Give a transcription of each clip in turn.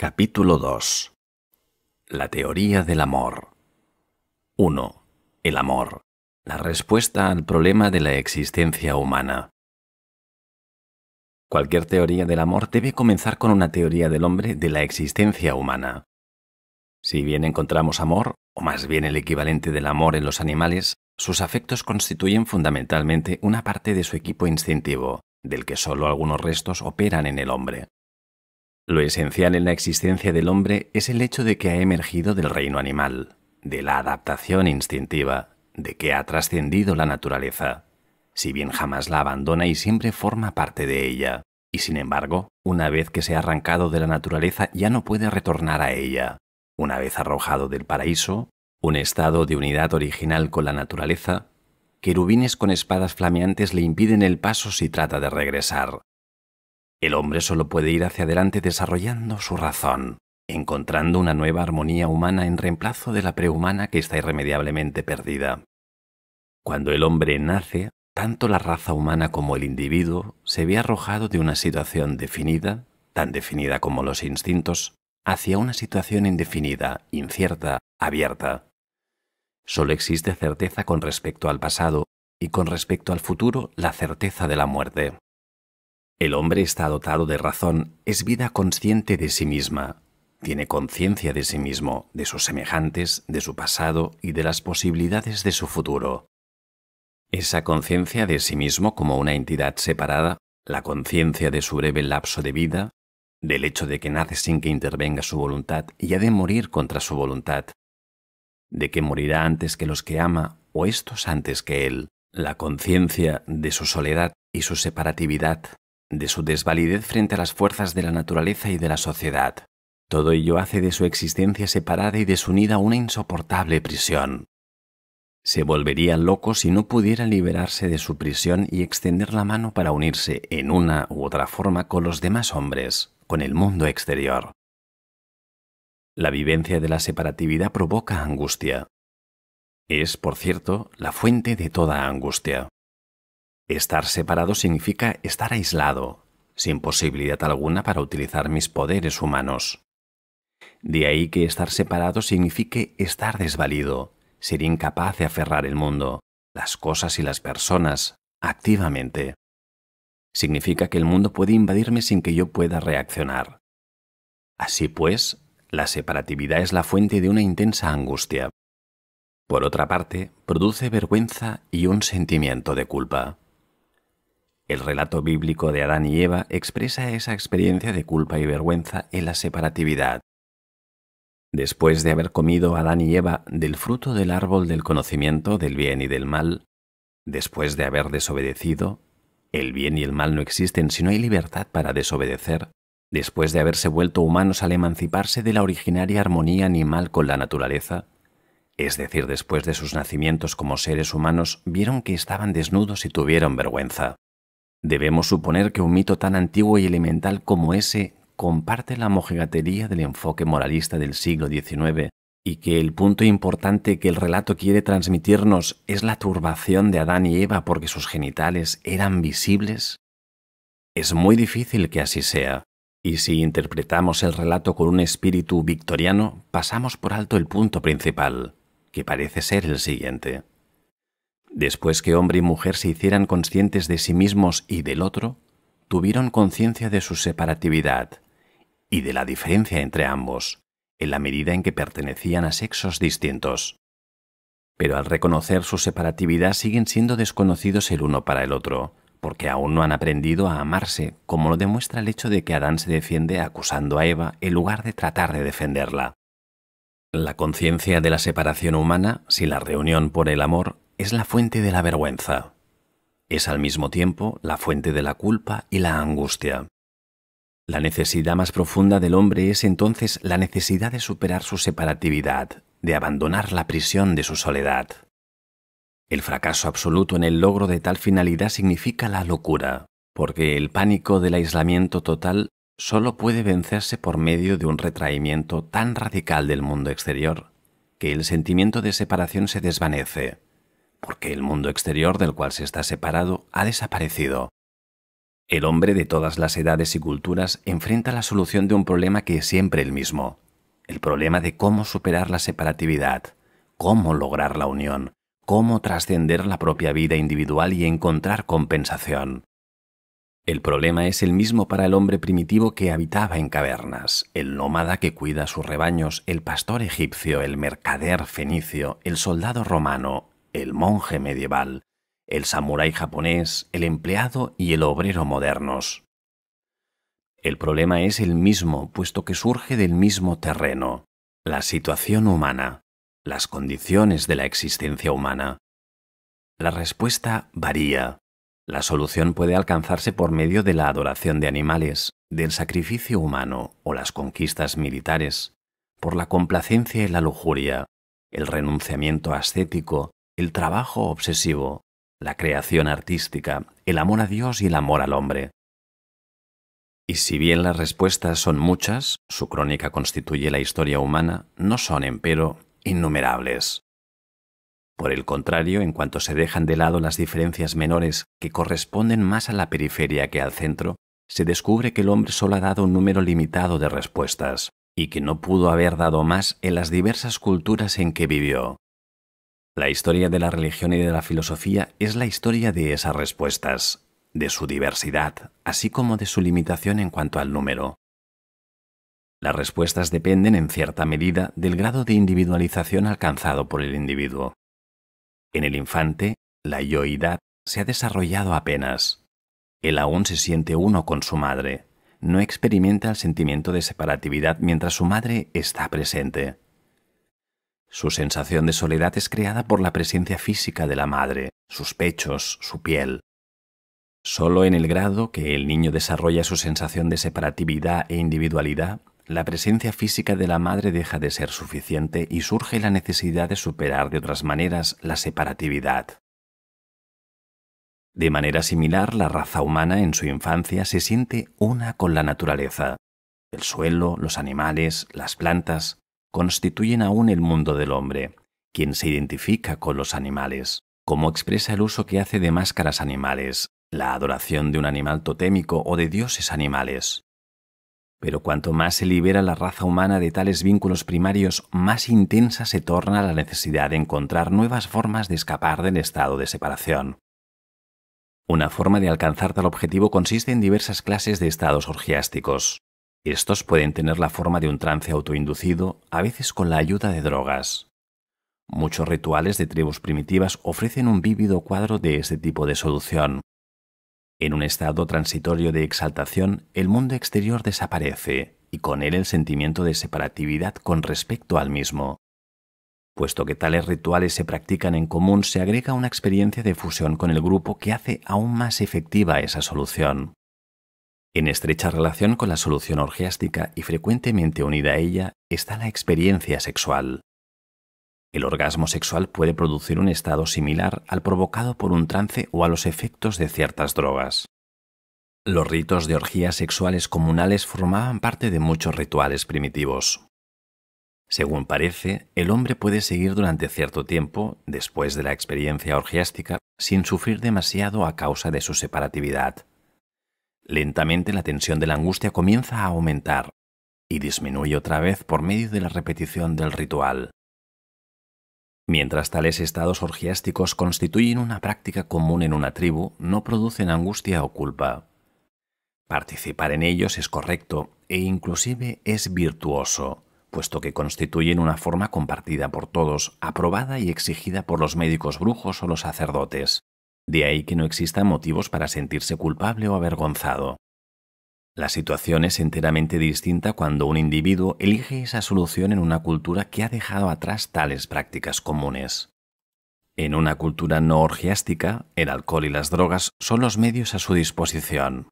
Capítulo 2. La teoría del amor. 1. El amor. La respuesta al problema de la existencia humana. Cualquier teoría del amor debe comenzar con una teoría del hombre de la existencia humana. Si bien encontramos amor, o más bien el equivalente del amor en los animales, sus afectos constituyen fundamentalmente una parte de su equipo instintivo, del que solo algunos restos operan en el hombre. Lo esencial en la existencia del hombre es el hecho de que ha emergido del reino animal, de la adaptación instintiva, de que ha trascendido la naturaleza, si bien jamás la abandona y siempre forma parte de ella, y sin embargo, una vez que se ha arrancado de la naturaleza ya no puede retornar a ella. Una vez arrojado del paraíso, un estado de unidad original con la naturaleza, querubines con espadas flameantes le impiden el paso si trata de regresar. El hombre solo puede ir hacia adelante desarrollando su razón, encontrando una nueva armonía humana en reemplazo de la prehumana que está irremediablemente perdida. Cuando el hombre nace, tanto la raza humana como el individuo se ve arrojado de una situación definida, tan definida como los instintos, hacia una situación indefinida, incierta, abierta. Solo existe certeza con respecto al pasado y con respecto al futuro la certeza de la muerte. El hombre está dotado de razón, es vida consciente de sí misma, tiene conciencia de sí mismo, de sus semejantes, de su pasado y de las posibilidades de su futuro. Esa conciencia de sí mismo como una entidad separada, la conciencia de su breve lapso de vida, del hecho de que nace sin que intervenga su voluntad y ha de morir contra su voluntad, de que morirá antes que los que ama o estos antes que él, la conciencia de su soledad y su separatividad, de su desvalidez frente a las fuerzas de la naturaleza y de la sociedad. Todo ello hace de su existencia separada y desunida una insoportable prisión. Se volvería loco si no pudiera liberarse de su prisión y extender la mano para unirse en una u otra forma con los demás hombres, con el mundo exterior. La vivencia de la separatividad provoca angustia. Es, por cierto, la fuente de toda angustia. Estar separado significa estar aislado, sin posibilidad alguna para utilizar mis poderes humanos. De ahí que estar separado signifique estar desvalido, ser incapaz de aferrar el mundo, las cosas y las personas, activamente. Significa que el mundo puede invadirme sin que yo pueda reaccionar. Así pues, la separatividad es la fuente de una intensa angustia. Por otra parte, produce vergüenza y un sentimiento de culpa. El relato bíblico de Adán y Eva expresa esa experiencia de culpa y vergüenza en la separatividad. Después de haber comido Adán y Eva del fruto del árbol del conocimiento del bien y del mal, después de haber desobedecido, el bien y el mal no existen si no hay libertad para desobedecer, después de haberse vuelto humanos al emanciparse de la originaria armonía animal con la naturaleza, es decir, después de sus nacimientos como seres humanos, vieron que estaban desnudos y tuvieron vergüenza. Debemos suponer que un mito tan antiguo y elemental como ese comparte la mojigatería del enfoque moralista del siglo XIX y que el punto importante que el relato quiere transmitirnos es la turbación de Adán y Eva porque sus genitales eran visibles. Es muy difícil que así sea, y si interpretamos el relato con un espíritu victoriano, pasamos por alto el punto principal, que parece ser el siguiente. Después que hombre y mujer se hicieran conscientes de sí mismos y del otro, tuvieron conciencia de su separatividad y de la diferencia entre ambos, en la medida en que pertenecían a sexos distintos. Pero al reconocer su separatividad siguen siendo desconocidos el uno para el otro, porque aún no han aprendido a amarse, como lo demuestra el hecho de que Adán se defiende acusando a Eva en lugar de tratar de defenderla. La conciencia de la separación humana, sin la reunión por el amor, es la fuente de la vergüenza. Es al mismo tiempo la fuente de la culpa y la angustia. La necesidad más profunda del hombre es entonces la necesidad de superar su separatividad, de abandonar la prisión de su soledad. El fracaso absoluto en el logro de tal finalidad significa la locura, porque el pánico del aislamiento total solo puede vencerse por medio de un retraimiento tan radical del mundo exterior que el sentimiento de separación se desvanece, porque el mundo exterior del cual se está separado ha desaparecido. El hombre de todas las edades y culturas enfrenta la solución de un problema que es siempre el mismo: el problema de cómo superar la separatividad, cómo lograr la unión, cómo trascender la propia vida individual y encontrar compensación. El problema es el mismo para el hombre primitivo que habitaba en cavernas, el nómada que cuida sus rebaños, el pastor egipcio, el mercader fenicio, el soldado romano, el monje medieval, el samurái japonés, el empleado y el obrero modernos. El problema es el mismo, puesto que surge del mismo terreno: la situación humana, las condiciones de la existencia humana. La respuesta varía. La solución puede alcanzarse por medio de la adoración de animales, del sacrificio humano o las conquistas militares, por la complacencia y la lujuria, el renunciamiento ascético, el trabajo obsesivo, la creación artística, el amor a Dios y el amor al hombre. Y si bien las respuestas son muchas, su crónica constituye la historia humana, no son, empero, innumerables. Por el contrario, en cuanto se dejan de lado las diferencias menores que corresponden más a la periferia que al centro, se descubre que el hombre solo ha dado un número limitado de respuestas, y que no pudo haber dado más en las diversas culturas en que vivió. La historia de la religión y de la filosofía es la historia de esas respuestas, de su diversidad, así como de su limitación en cuanto al número. Las respuestas dependen en cierta medida del grado de individualización alcanzado por el individuo. En el infante, la yoidad se ha desarrollado apenas. Él aún se siente uno con su madre, no experimenta el sentimiento de separatividad mientras su madre está presente. Su sensación de soledad es creada por la presencia física de la madre, sus pechos, su piel. Solo en el grado que el niño desarrolla su sensación de separatividad e individualidad, la presencia física de la madre deja de ser suficiente y surge la necesidad de superar de otras maneras la separatividad. De manera similar, la raza humana en su infancia se siente una con la naturaleza. El suelo, los animales, las plantas constituyen aún el mundo del hombre, quien se identifica con los animales, como expresa el uso que hace de máscaras animales, la adoración de un animal totémico o de dioses animales. Pero cuanto más se libera la raza humana de tales vínculos primarios, más intensa se torna la necesidad de encontrar nuevas formas de escapar del estado de separación. Una forma de alcanzar tal objetivo consiste en diversas clases de estados orgiásticos. Estos pueden tener la forma de un trance autoinducido, a veces con la ayuda de drogas. Muchos rituales de tribus primitivas ofrecen un vívido cuadro de este tipo de solución. En un estado transitorio de exaltación, el mundo exterior desaparece, y con él el sentimiento de separatividad con respecto al mismo. Puesto que tales rituales se practican en común, se agrega una experiencia de fusión con el grupo que hace aún más efectiva esa solución. En estrecha relación con la solución orgiástica y frecuentemente unida a ella está la experiencia sexual. El orgasmo sexual puede producir un estado similar al provocado por un trance o a los efectos de ciertas drogas. Los ritos de orgías sexuales comunales formaban parte de muchos rituales primitivos. Según parece, el hombre puede seguir durante cierto tiempo, después de la experiencia orgiástica, sin sufrir demasiado a causa de su separatividad. Lentamente la tensión de la angustia comienza a aumentar y disminuye otra vez por medio de la repetición del ritual. Mientras tales estados orgiásticos constituyen una práctica común en una tribu, no producen angustia o culpa. Participar en ellos es correcto e inclusive es virtuoso, puesto que constituyen una forma compartida por todos, aprobada y exigida por los médicos brujos o los sacerdotes. De ahí que no existan motivos para sentirse culpable o avergonzado. La situación es enteramente distinta cuando un individuo elige esa solución en una cultura que ha dejado atrás tales prácticas comunes. En una cultura no orgiástica, el alcohol y las drogas son los medios a su disposición.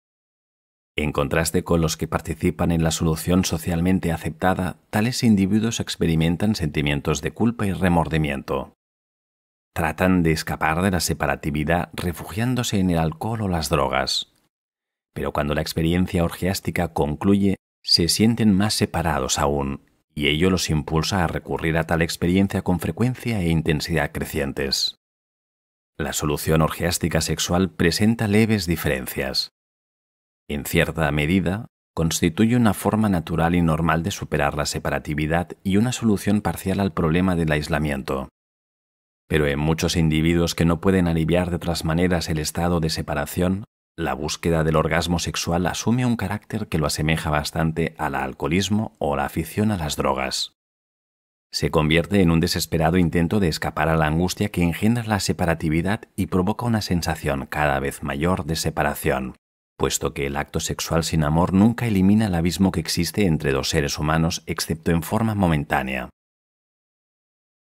En contraste con los que participan en la solución socialmente aceptada, tales individuos experimentan sentimientos de culpa y remordimiento. Tratan de escapar de la separatividad refugiándose en el alcohol o las drogas. Pero cuando la experiencia orgiástica concluye, se sienten más separados aún, y ello los impulsa a recurrir a tal experiencia con frecuencia e intensidad crecientes. La solución orgiástica sexual presenta leves diferencias. En cierta medida, constituye una forma natural y normal de superar la separatividad y una solución parcial al problema del aislamiento. Pero en muchos individuos que no pueden aliviar de otras maneras el estado de separación, la búsqueda del orgasmo sexual asume un carácter que lo asemeja bastante al alcoholismo o la afición a las drogas. Se convierte en un desesperado intento de escapar a la angustia que engendra la separatividad y provoca una sensación cada vez mayor de separación, puesto que el acto sexual sin amor nunca elimina el abismo que existe entre dos seres humanos excepto en forma momentánea.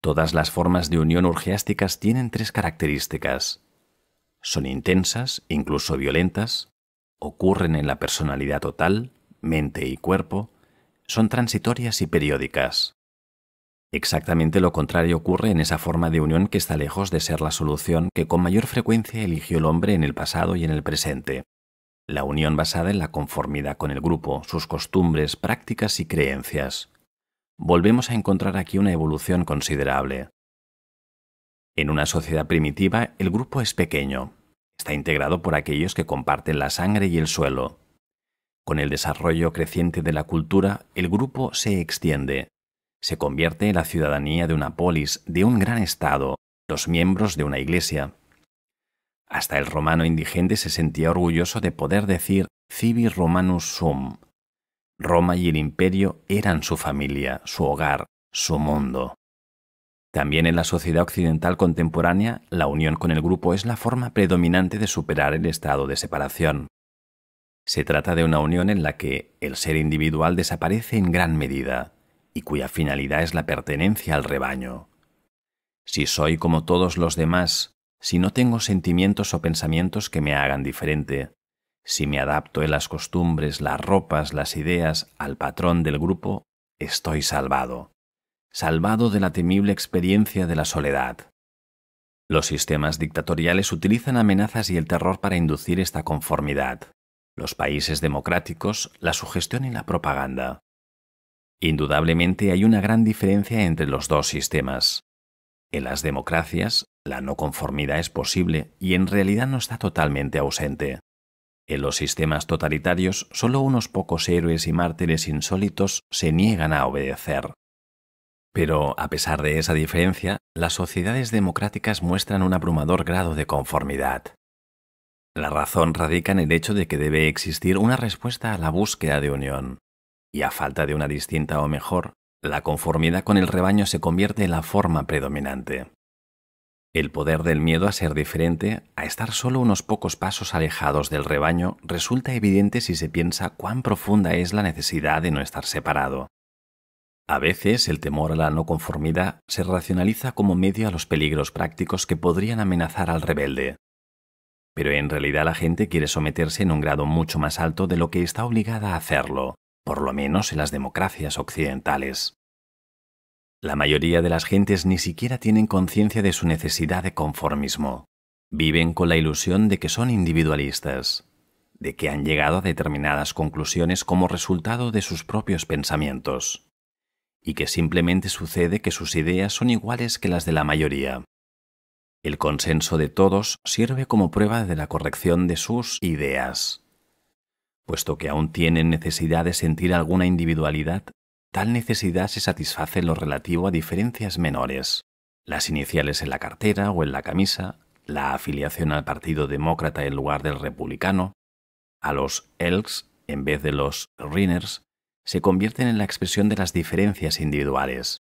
Todas las formas de unión orgiásticas tienen tres características. Son intensas, incluso violentas, ocurren en la personalidad total, mente y cuerpo, son transitorias y periódicas. Exactamente lo contrario ocurre en esa forma de unión que está lejos de ser la solución que con mayor frecuencia eligió el hombre en el pasado y en el presente. La unión basada en la conformidad con el grupo, sus costumbres, prácticas y creencias. Volvemos a encontrar aquí una evolución considerable. En una sociedad primitiva, el grupo es pequeño. Está integrado por aquellos que comparten la sangre y el suelo. Con el desarrollo creciente de la cultura, el grupo se extiende. Se convierte en la ciudadanía de una polis, de un gran estado, los miembros de una iglesia. Hasta el romano indigente se sentía orgulloso de poder decir «Civi Romanus sum». Roma y el imperio eran su familia, su hogar, su mundo. También en la sociedad occidental contemporánea, la unión con el grupo es la forma predominante de superar el estado de separación. Se trata de una unión en la que el ser individual desaparece en gran medida y cuya finalidad es la pertenencia al rebaño. Si soy como todos los demás, si no tengo sentimientos o pensamientos que me hagan diferente, si me adapto en las costumbres, las ropas, las ideas al patrón del grupo, estoy salvado. Salvado de la temible experiencia de la soledad. Los sistemas dictatoriales utilizan amenazas y el terror para inducir esta conformidad. Los países democráticos, la sugestión y la propaganda. Indudablemente hay una gran diferencia entre los dos sistemas. En las democracias, la no conformidad es posible y en realidad no está totalmente ausente. En los sistemas totalitarios, solo unos pocos héroes y mártires insólitos se niegan a obedecer. Pero, a pesar de esa diferencia, las sociedades democráticas muestran un abrumador grado de conformidad. La razón radica en el hecho de que debe existir una respuesta a la búsqueda de unión, y a falta de una distinta o mejor, la conformidad con el rebaño se convierte en la forma predominante. El poder del miedo a ser diferente, a estar solo unos pocos pasos alejados del rebaño, resulta evidente si se piensa cuán profunda es la necesidad de no estar separado. A veces el temor a la no conformidad se racionaliza como medio a los peligros prácticos que podrían amenazar al rebelde. Pero en realidad la gente quiere someterse en un grado mucho más alto de lo que está obligada a hacerlo, por lo menos en las democracias occidentales. La mayoría de las gentes ni siquiera tienen conciencia de su necesidad de conformismo. Viven con la ilusión de que son individualistas, de que han llegado a determinadas conclusiones como resultado de sus propios pensamientos, y que simplemente sucede que sus ideas son iguales que las de la mayoría. El consenso de todos sirve como prueba de la corrección de sus ideas. Puesto que aún tienen necesidad de sentir alguna individualidad, tal necesidad se satisface en lo relativo a diferencias menores, las iniciales en la cartera o en la camisa, la afiliación al Partido Demócrata en lugar del Republicano, a los Elks en vez de los Rhinners, se convierten en la expresión de las diferencias individuales.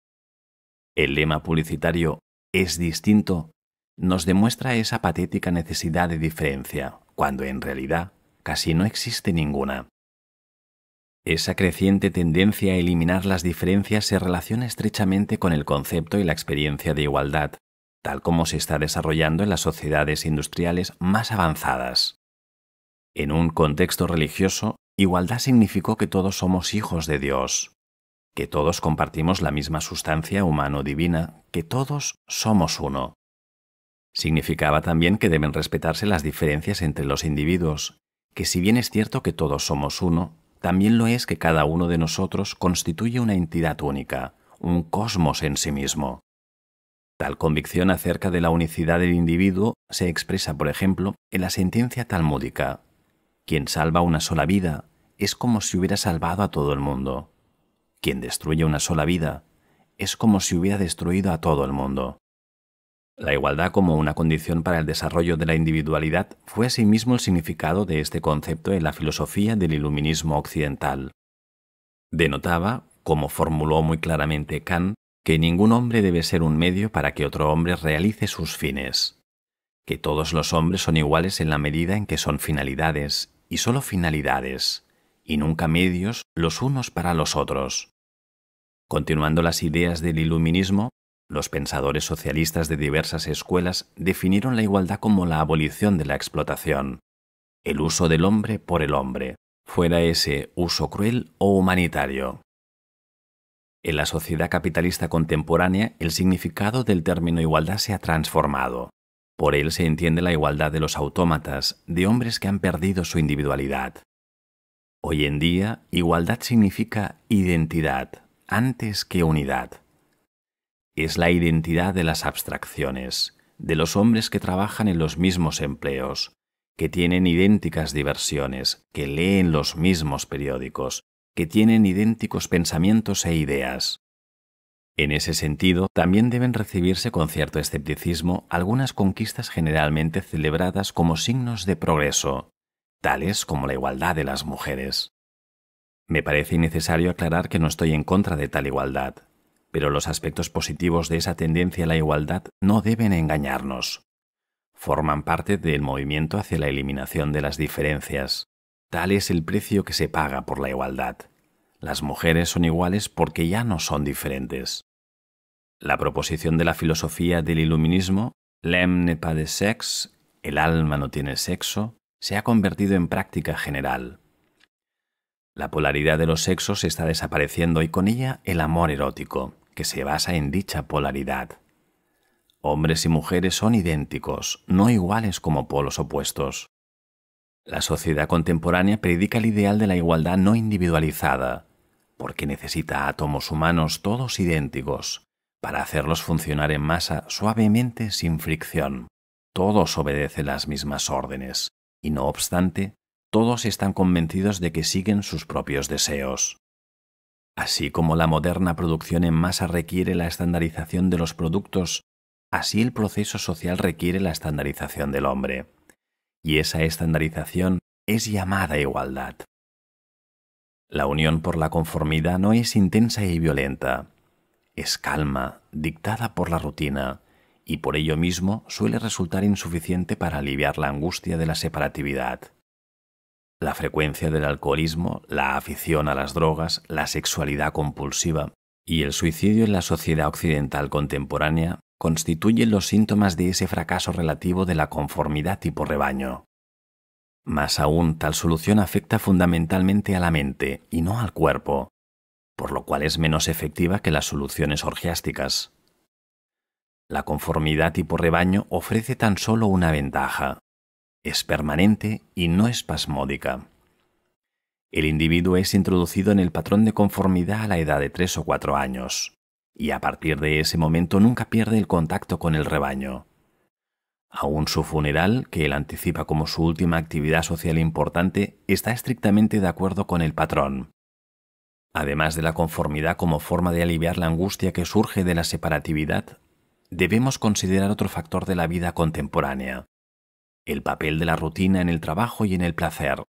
El lema publicitario «es distinto» nos demuestra esa patética necesidad de diferencia, cuando en realidad casi no existe ninguna. Esa creciente tendencia a eliminar las diferencias se relaciona estrechamente con el concepto y la experiencia de igualdad, tal como se está desarrollando en las sociedades industriales más avanzadas. En un contexto religioso, igualdad significó que todos somos hijos de Dios, que todos compartimos la misma sustancia humano-divina, que todos somos uno. Significaba también que deben respetarse las diferencias entre los individuos, que si bien es cierto que todos somos uno, también lo es que cada uno de nosotros constituye una entidad única, un cosmos en sí mismo. Tal convicción acerca de la unicidad del individuo se expresa, por ejemplo, en la sentencia talmúdica: Quien salva una sola vida es como si hubiera salvado a todo el mundo. Quien destruye una sola vida es como si hubiera destruido a todo el mundo. La igualdad como una condición para el desarrollo de la individualidad fue asimismo el significado de este concepto en la filosofía del iluminismo occidental. Denotaba, como formuló muy claramente Kant, que ningún hombre debe ser un medio para que otro hombre realice sus fines, que todos los hombres son iguales en la medida en que son finalidades, y solo finalidades, y nunca medios los unos para los otros. Continuando las ideas del iluminismo, los pensadores socialistas de diversas escuelas definieron la igualdad como la abolición de la explotación, el uso del hombre por el hombre, fuera ese uso cruel o humanitario. En la sociedad capitalista contemporánea, el significado del término igualdad se ha transformado. Por él se entiende la igualdad de los autómatas, de hombres que han perdido su individualidad. Hoy en día, igualdad significa identidad, antes que unidad. Es la identidad de las abstracciones, de los hombres que trabajan en los mismos empleos, que tienen idénticas diversiones, que leen los mismos periódicos, que tienen idénticos pensamientos e ideas. En ese sentido, también deben recibirse con cierto escepticismo algunas conquistas generalmente celebradas como signos de progreso, tales como la igualdad de las mujeres. Me parece innecesario aclarar que no estoy en contra de tal igualdad, pero los aspectos positivos de esa tendencia a la igualdad no deben engañarnos. Forman parte del movimiento hacia la eliminación de las diferencias. Tal es el precio que se paga por la igualdad. Las mujeres son iguales porque ya no son diferentes. La proposición de la filosofía del iluminismo, l'âme n'est pas de sexe, el alma no tiene sexo, se ha convertido en práctica general. La polaridad de los sexos está desapareciendo y con ella el amor erótico, que se basa en dicha polaridad. Hombres y mujeres son idénticos, no iguales como polos opuestos. La sociedad contemporánea predica el ideal de la igualdad no individualizada, porque necesita átomos humanos todos idénticos, para hacerlos funcionar en masa suavemente sin fricción. Todos obedecen las mismas órdenes, y no obstante, todos están convencidos de que siguen sus propios deseos. Así como la moderna producción en masa requiere la estandarización de los productos, así el proceso social requiere la estandarización del hombre. Y esa estandarización es llamada igualdad. La unión por la conformidad no es intensa y violenta. Es calma, dictada por la rutina, y por ello mismo suele resultar insuficiente para aliviar la angustia de la separatividad. La frecuencia del alcoholismo, la afición a las drogas, la sexualidad compulsiva y el suicidio en la sociedad occidental contemporánea constituyen los síntomas de ese fracaso relativo de la conformidad tipo rebaño. Más aún, tal solución afecta fundamentalmente a la mente y no al cuerpo, por lo cual es menos efectiva que las soluciones orgiásticas. La conformidad tipo rebaño ofrece tan solo una ventaja: es permanente y no espasmódica. El individuo es introducido en el patrón de conformidad a la edad de 3 o 4 años, y a partir de ese momento nunca pierde el contacto con el rebaño. Aún su funeral, que él anticipa como su última actividad social importante, está estrictamente de acuerdo con el patrón. Además de la conformidad como forma de aliviar la angustia que surge de la separatividad, debemos considerar otro factor de la vida contemporánea: el papel de la rutina en el trabajo y en el placer.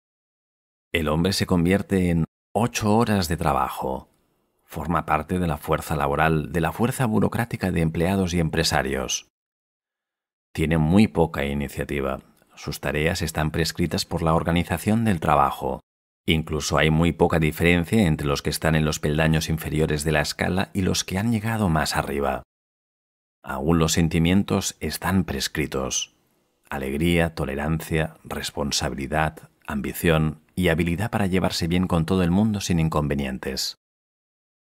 El hombre se convierte en 8 horas de trabajo. Forma parte de la fuerza laboral, de la fuerza burocrática de empleados y empresarios. Tiene muy poca iniciativa. Sus tareas están prescritas por la organización del trabajo. Incluso hay muy poca diferencia entre los que están en los peldaños inferiores de la escala y los que han llegado más arriba. Aún los sentimientos están prescritos: alegría, tolerancia, responsabilidad, ambición y habilidad para llevarse bien con todo el mundo sin inconvenientes.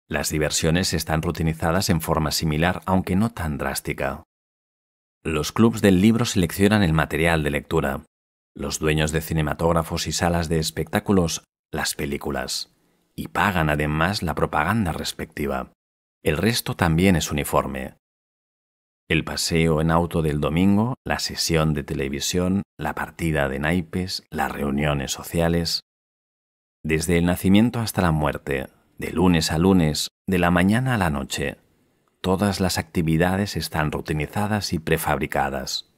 Las diversiones están rutinizadas en forma similar, aunque no tan drástica. Los clubs del libro seleccionan el material de lectura. Los dueños de cinematógrafos y salas de espectáculos, las películas. Y pagan además la propaganda respectiva. El resto también es uniforme. El paseo en auto del domingo, la sesión de televisión, la partida de naipes, las reuniones sociales. Desde el nacimiento hasta la muerte, de lunes a lunes, de la mañana a la noche, todas las actividades están rutinizadas y prefabricadas.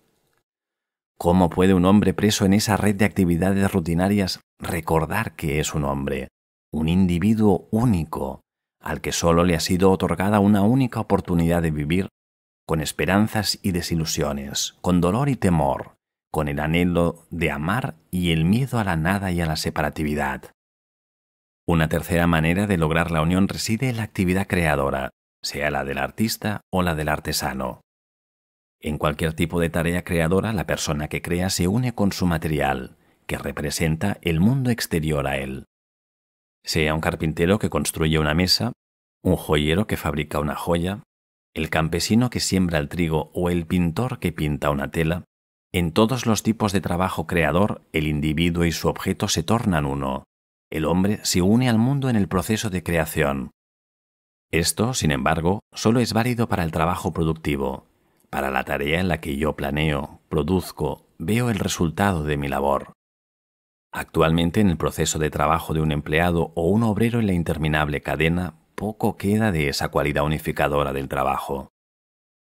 ¿Cómo puede un hombre preso en esa red de actividades rutinarias recordar que es un hombre, un individuo único, al que solo le ha sido otorgada una única oportunidad de vivir, con esperanzas y desilusiones, con dolor y temor, con el anhelo de amar y el miedo a la nada y a la separatividad? Una tercera manera de lograr la unión reside en la actividad creadora, sea la del artista o la del artesano. En cualquier tipo de tarea creadora, la persona que crea se une con su material, que representa el mundo exterior a él. Sea un carpintero que construye una mesa, un joyero que fabrica una joya, el campesino que siembra el trigo o el pintor que pinta una tela, en todos los tipos de trabajo creador, el individuo y su objeto se tornan uno. El hombre se une al mundo en el proceso de creación. Esto, sin embargo, solo es válido para el trabajo productivo, para la tarea en la que yo planeo, produzco, veo el resultado de mi labor. Actualmente, en el proceso de trabajo de un empleado o un obrero en la interminable cadena, poco queda de esa cualidad unificadora del trabajo.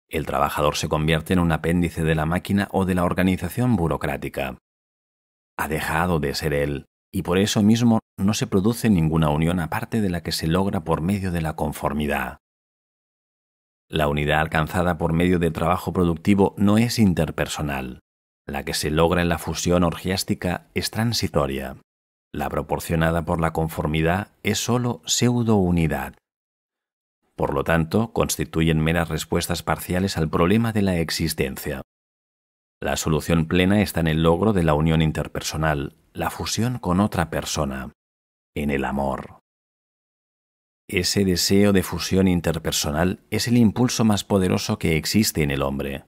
El trabajador se convierte en un apéndice de la máquina o de la organización burocrática. Ha dejado de ser él, y por eso mismo no se produce ninguna unión aparte de la que se logra por medio de la conformidad. La unidad alcanzada por medio del trabajo productivo no es interpersonal. La que se logra en la fusión orgiástica es transitoria. La proporcionada por la conformidad es sólo pseudo-unidad. Por lo tanto, constituyen meras respuestas parciales al problema de la existencia. La solución plena está en el logro de la unión interpersonal, la fusión con otra persona, en el amor. Ese deseo de fusión interpersonal es el impulso más poderoso que existe en el hombre.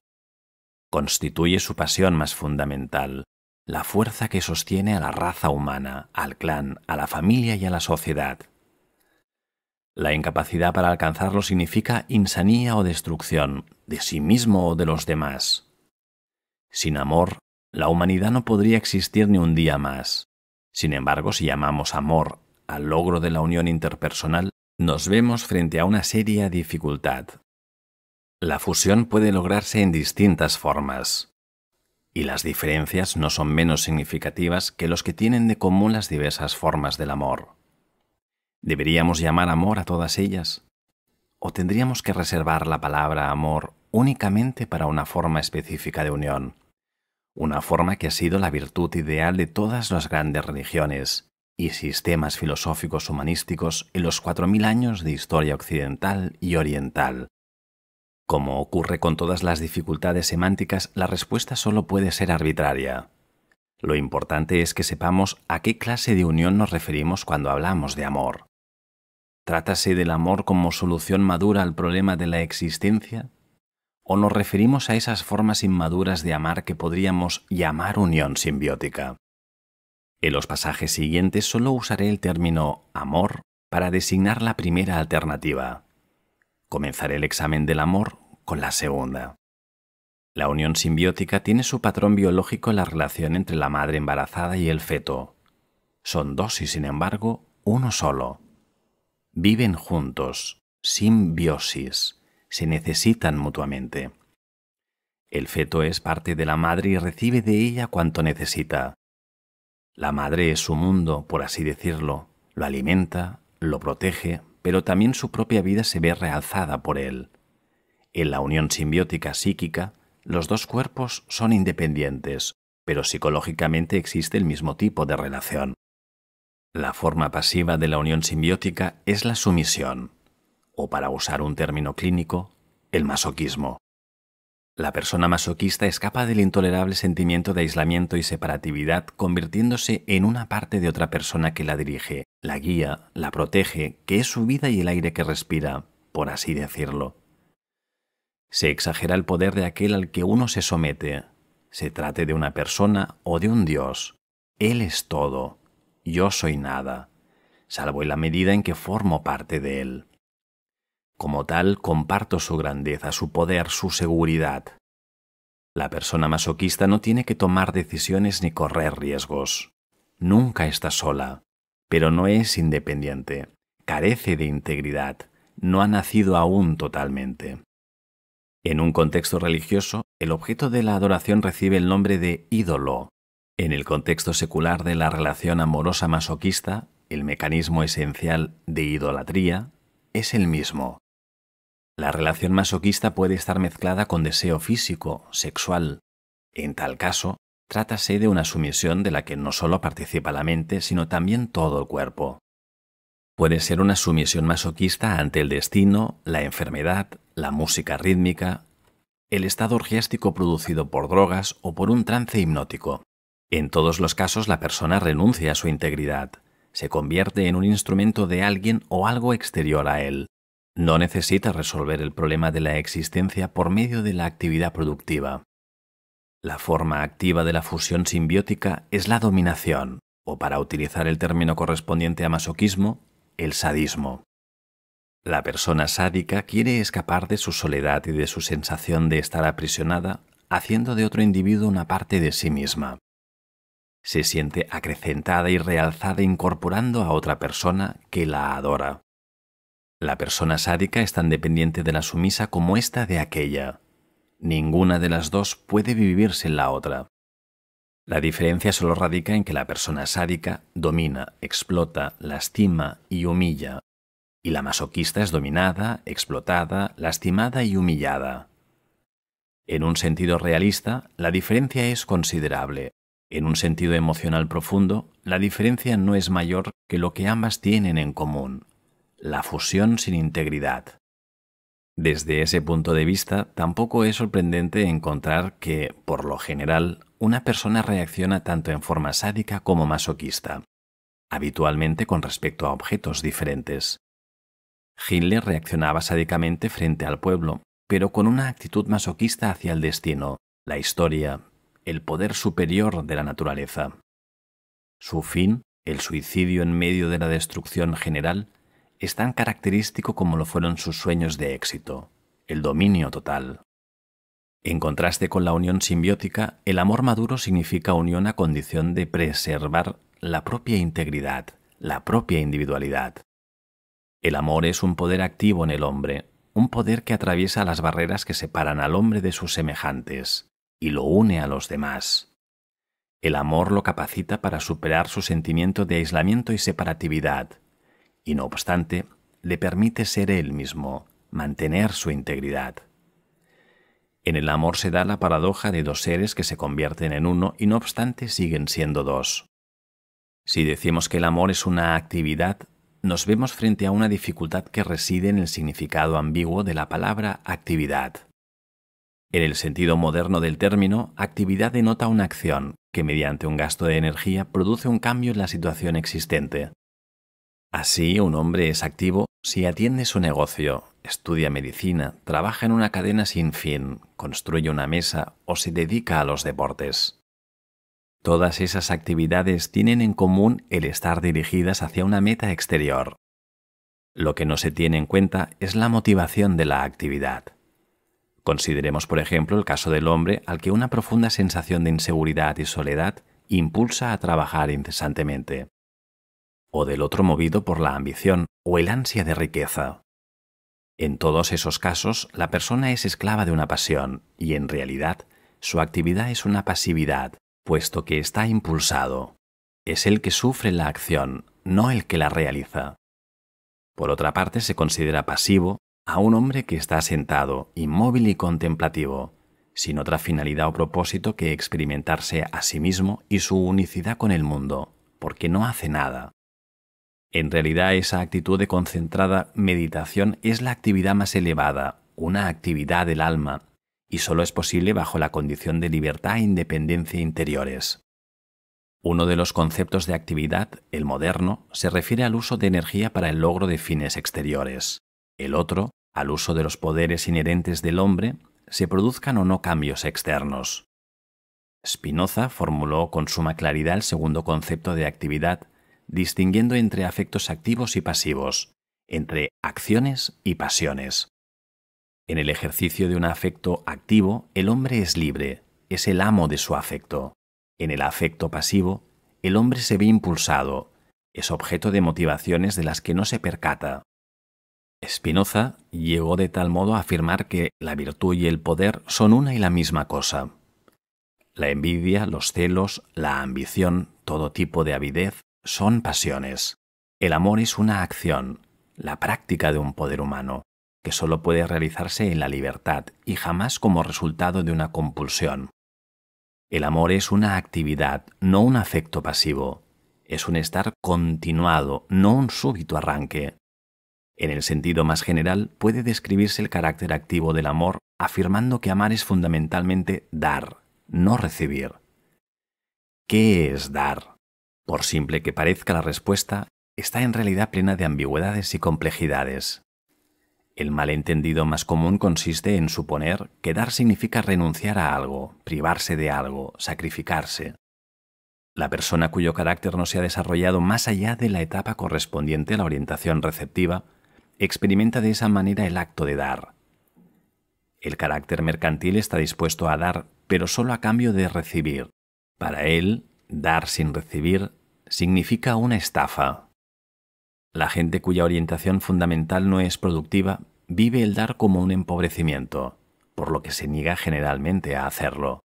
Constituye su pasión más fundamental, la fuerza que sostiene a la raza humana, al clan, a la familia y a la sociedad. La incapacidad para alcanzarlo significa insanía o destrucción, de sí mismo o de los demás. Sin amor, la humanidad no podría existir ni un día más. Sin embargo, si llamamos amor al logro de la unión interpersonal, nos vemos frente a una seria dificultad. La fusión puede lograrse en distintas formas, y las diferencias no son menos significativas que los que tienen de común las diversas formas del amor. ¿Deberíamos llamar amor a todas ellas? ¿O tendríamos que reservar la palabra amor únicamente para una forma específica de unión? Una forma que ha sido la virtud ideal de todas las grandes religiones y sistemas filosóficos humanísticos en los 4000 años de historia occidental y oriental. Como ocurre con todas las dificultades semánticas, la respuesta solo puede ser arbitraria. Lo importante es que sepamos a qué clase de unión nos referimos cuando hablamos de amor. ¿Trátase del amor como solución madura al problema de la existencia? ¿O nos referimos a esas formas inmaduras de amar que podríamos llamar unión simbiótica? En los pasajes siguientes solo usaré el término amor para designar la primera alternativa. Comenzaré el examen del amor con la segunda. La unión simbiótica tiene su patrón biológico en la relación entre la madre embarazada y el feto. Son dos y, sin embargo, uno solo. Viven juntos, simbiosis, se necesitan mutuamente. El feto es parte de la madre y recibe de ella cuanto necesita. La madre es su mundo, por así decirlo, lo alimenta, lo protege, pero también su propia vida se ve realzada por él. En la unión simbiótica psíquica, los dos cuerpos son independientes, pero psicológicamente existe el mismo tipo de relación. La forma pasiva de la unión simbiótica es la sumisión, o para usar un término clínico, el masoquismo. La persona masoquista escapa del intolerable sentimiento de aislamiento y separatividad, convirtiéndose en una parte de otra persona que la dirige, la guía, la protege, que es su vida y el aire que respira, por así decirlo. Se exagera el poder de aquel al que uno se somete, se trate de una persona o de un Dios. Él es todo, yo soy nada, salvo en la medida en que formo parte de él. Como tal, comparto su grandeza, su poder, su seguridad. La persona masoquista no tiene que tomar decisiones ni correr riesgos. Nunca está sola, pero no es independiente, carece de integridad, no ha nacido aún totalmente. En un contexto religioso, el objeto de la adoración recibe el nombre de ídolo. En el contexto secular de la relación amorosa masoquista, el mecanismo esencial de idolatría es el mismo. La relación masoquista puede estar mezclada con deseo físico, sexual. En tal caso, trátase de una sumisión de la que no solo participa la mente, sino también todo el cuerpo. Puede ser una sumisión masoquista ante el destino, la enfermedad, la música rítmica, el estado orgiástico producido por drogas o por un trance hipnótico. En todos los casos, la persona renuncia a su integridad, se convierte en un instrumento de alguien o algo exterior a él. No necesita resolver el problema de la existencia por medio de la actividad productiva. La forma activa de la fusión simbiótica es la dominación, o para utilizar el término correspondiente a masoquismo, el sadismo. La persona sádica quiere escapar de su soledad y de su sensación de estar aprisionada, haciendo de otro individuo una parte de sí misma. Se siente acrecentada y realzada incorporando a otra persona que la adora. La persona sádica es tan dependiente de la sumisa como ésta de aquella. Ninguna de las dos puede vivir sin la otra. La diferencia solo radica en que la persona sádica domina, explota, lastima y humilla, y la masoquista es dominada, explotada, lastimada y humillada. En un sentido realista, la diferencia es considerable. En un sentido emocional profundo, la diferencia no es mayor que lo que ambas tienen en común: la fusión sin integridad. Desde ese punto de vista, tampoco es sorprendente encontrar que, por lo general, una persona reacciona tanto en forma sádica como masoquista, habitualmente con respecto a objetos diferentes. Hitler reaccionaba sádicamente frente al pueblo, pero con una actitud masoquista hacia el destino, la historia, el poder superior de la naturaleza. Su fin, el suicidio en medio de la destrucción general, es tan característico como lo fueron sus sueños de éxito, el dominio total. En contraste con la unión simbiótica, el amor maduro significa unión a condición de preservar la propia integridad, la propia individualidad. El amor es un poder activo en el hombre, un poder que atraviesa las barreras que separan al hombre de sus semejantes y lo une a los demás. El amor lo capacita para superar su sentimiento de aislamiento y separatividad, y no obstante, le permite ser él mismo, mantener su integridad. En el amor se da la paradoja de dos seres que se convierten en uno y no obstante siguen siendo dos. Si decimos que el amor es una actividad, nos vemos frente a una dificultad que reside en el significado ambiguo de la palabra actividad. En el sentido moderno del término, actividad denota una acción que mediante un gasto de energía produce un cambio en la situación existente. Así, un hombre es activo si atiende su negocio, estudia medicina, trabaja en una cadena sin fin, construye una mesa o se dedica a los deportes. Todas esas actividades tienen en común el estar dirigidas hacia una meta exterior. Lo que no se tiene en cuenta es la motivación de la actividad. Consideremos, por ejemplo, el caso del hombre al que una profunda sensación de inseguridad y soledad impulsa a trabajar incesantemente, o del otro movido por la ambición o el ansia de riqueza. En todos esos casos, la persona es esclava de una pasión y, en realidad, su actividad es una pasividad, puesto que está impulsado. Es el que sufre la acción, no el que la realiza. Por otra parte, se considera pasivo a un hombre que está sentado, inmóvil y contemplativo, sin otra finalidad o propósito que experimentarse a sí mismo y su unicidad con el mundo, porque no hace nada. En realidad, esa actitud de concentrada meditación es la actividad más elevada, una actividad del alma, y solo es posible bajo la condición de libertad e independencia interiores. Uno de los conceptos de actividad, el moderno, se refiere al uso de energía para el logro de fines exteriores. El otro, al uso de los poderes inherentes del hombre, se produzcan o no cambios externos. Spinoza formuló con suma claridad el segundo concepto de actividad, distinguiendo entre afectos activos y pasivos, entre acciones y pasiones. En el ejercicio de un afecto activo, el hombre es libre, es el amo de su afecto. En el afecto pasivo, el hombre se ve impulsado, es objeto de motivaciones de las que no se percata. Spinoza llegó de tal modo a afirmar que la virtud y el poder son una y la misma cosa. La envidia, los celos, la ambición, todo tipo de avidez son pasiones. El amor es una acción, la práctica de un poder humano, que solo puede realizarse en la libertad y jamás como resultado de una compulsión. El amor es una actividad, no un afecto pasivo. Es un estar continuado, no un súbito arranque. En el sentido más general, puede describirse el carácter activo del amor afirmando que amar es fundamentalmente dar, no recibir. ¿Qué es dar? Por simple que parezca la respuesta, está en realidad plena de ambigüedades y complejidades. El malentendido más común consiste en suponer que dar significa renunciar a algo, privarse de algo, sacrificarse. La persona cuyo carácter no se ha desarrollado más allá de la etapa correspondiente a la orientación receptiva, experimenta de esa manera el acto de dar. El carácter mercantil está dispuesto a dar, pero solo a cambio de recibir. Para él, dar sin recibir significa una estafa. La gente cuya orientación fundamental no es productiva vive el dar como un empobrecimiento, por lo que se niega generalmente a hacerlo.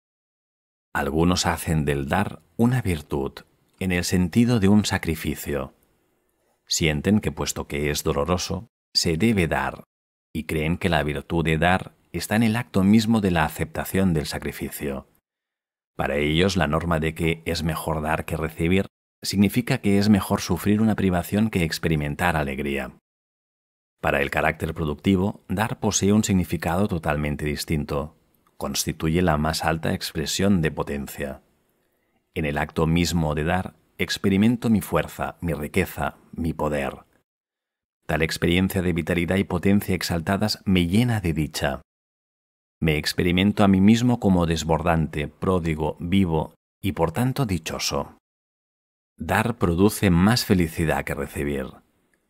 Algunos hacen del dar una virtud, en el sentido de un sacrificio. Sienten que puesto que es doloroso, se debe dar, y creen que la virtud de dar está en el acto mismo de la aceptación del sacrificio. Para ellos, la norma de que es mejor dar que recibir significa que es mejor sufrir una privación que experimentar alegría. Para el carácter productivo, dar posee un significado totalmente distinto. Constituye la más alta expresión de potencia. En el acto mismo de dar, experimento mi fuerza, mi riqueza, mi poder. Tal experiencia de vitalidad y potencia exaltadas me llena de dicha. Me experimento a mí mismo como desbordante, pródigo, vivo y por tanto dichoso. Dar produce más felicidad que recibir,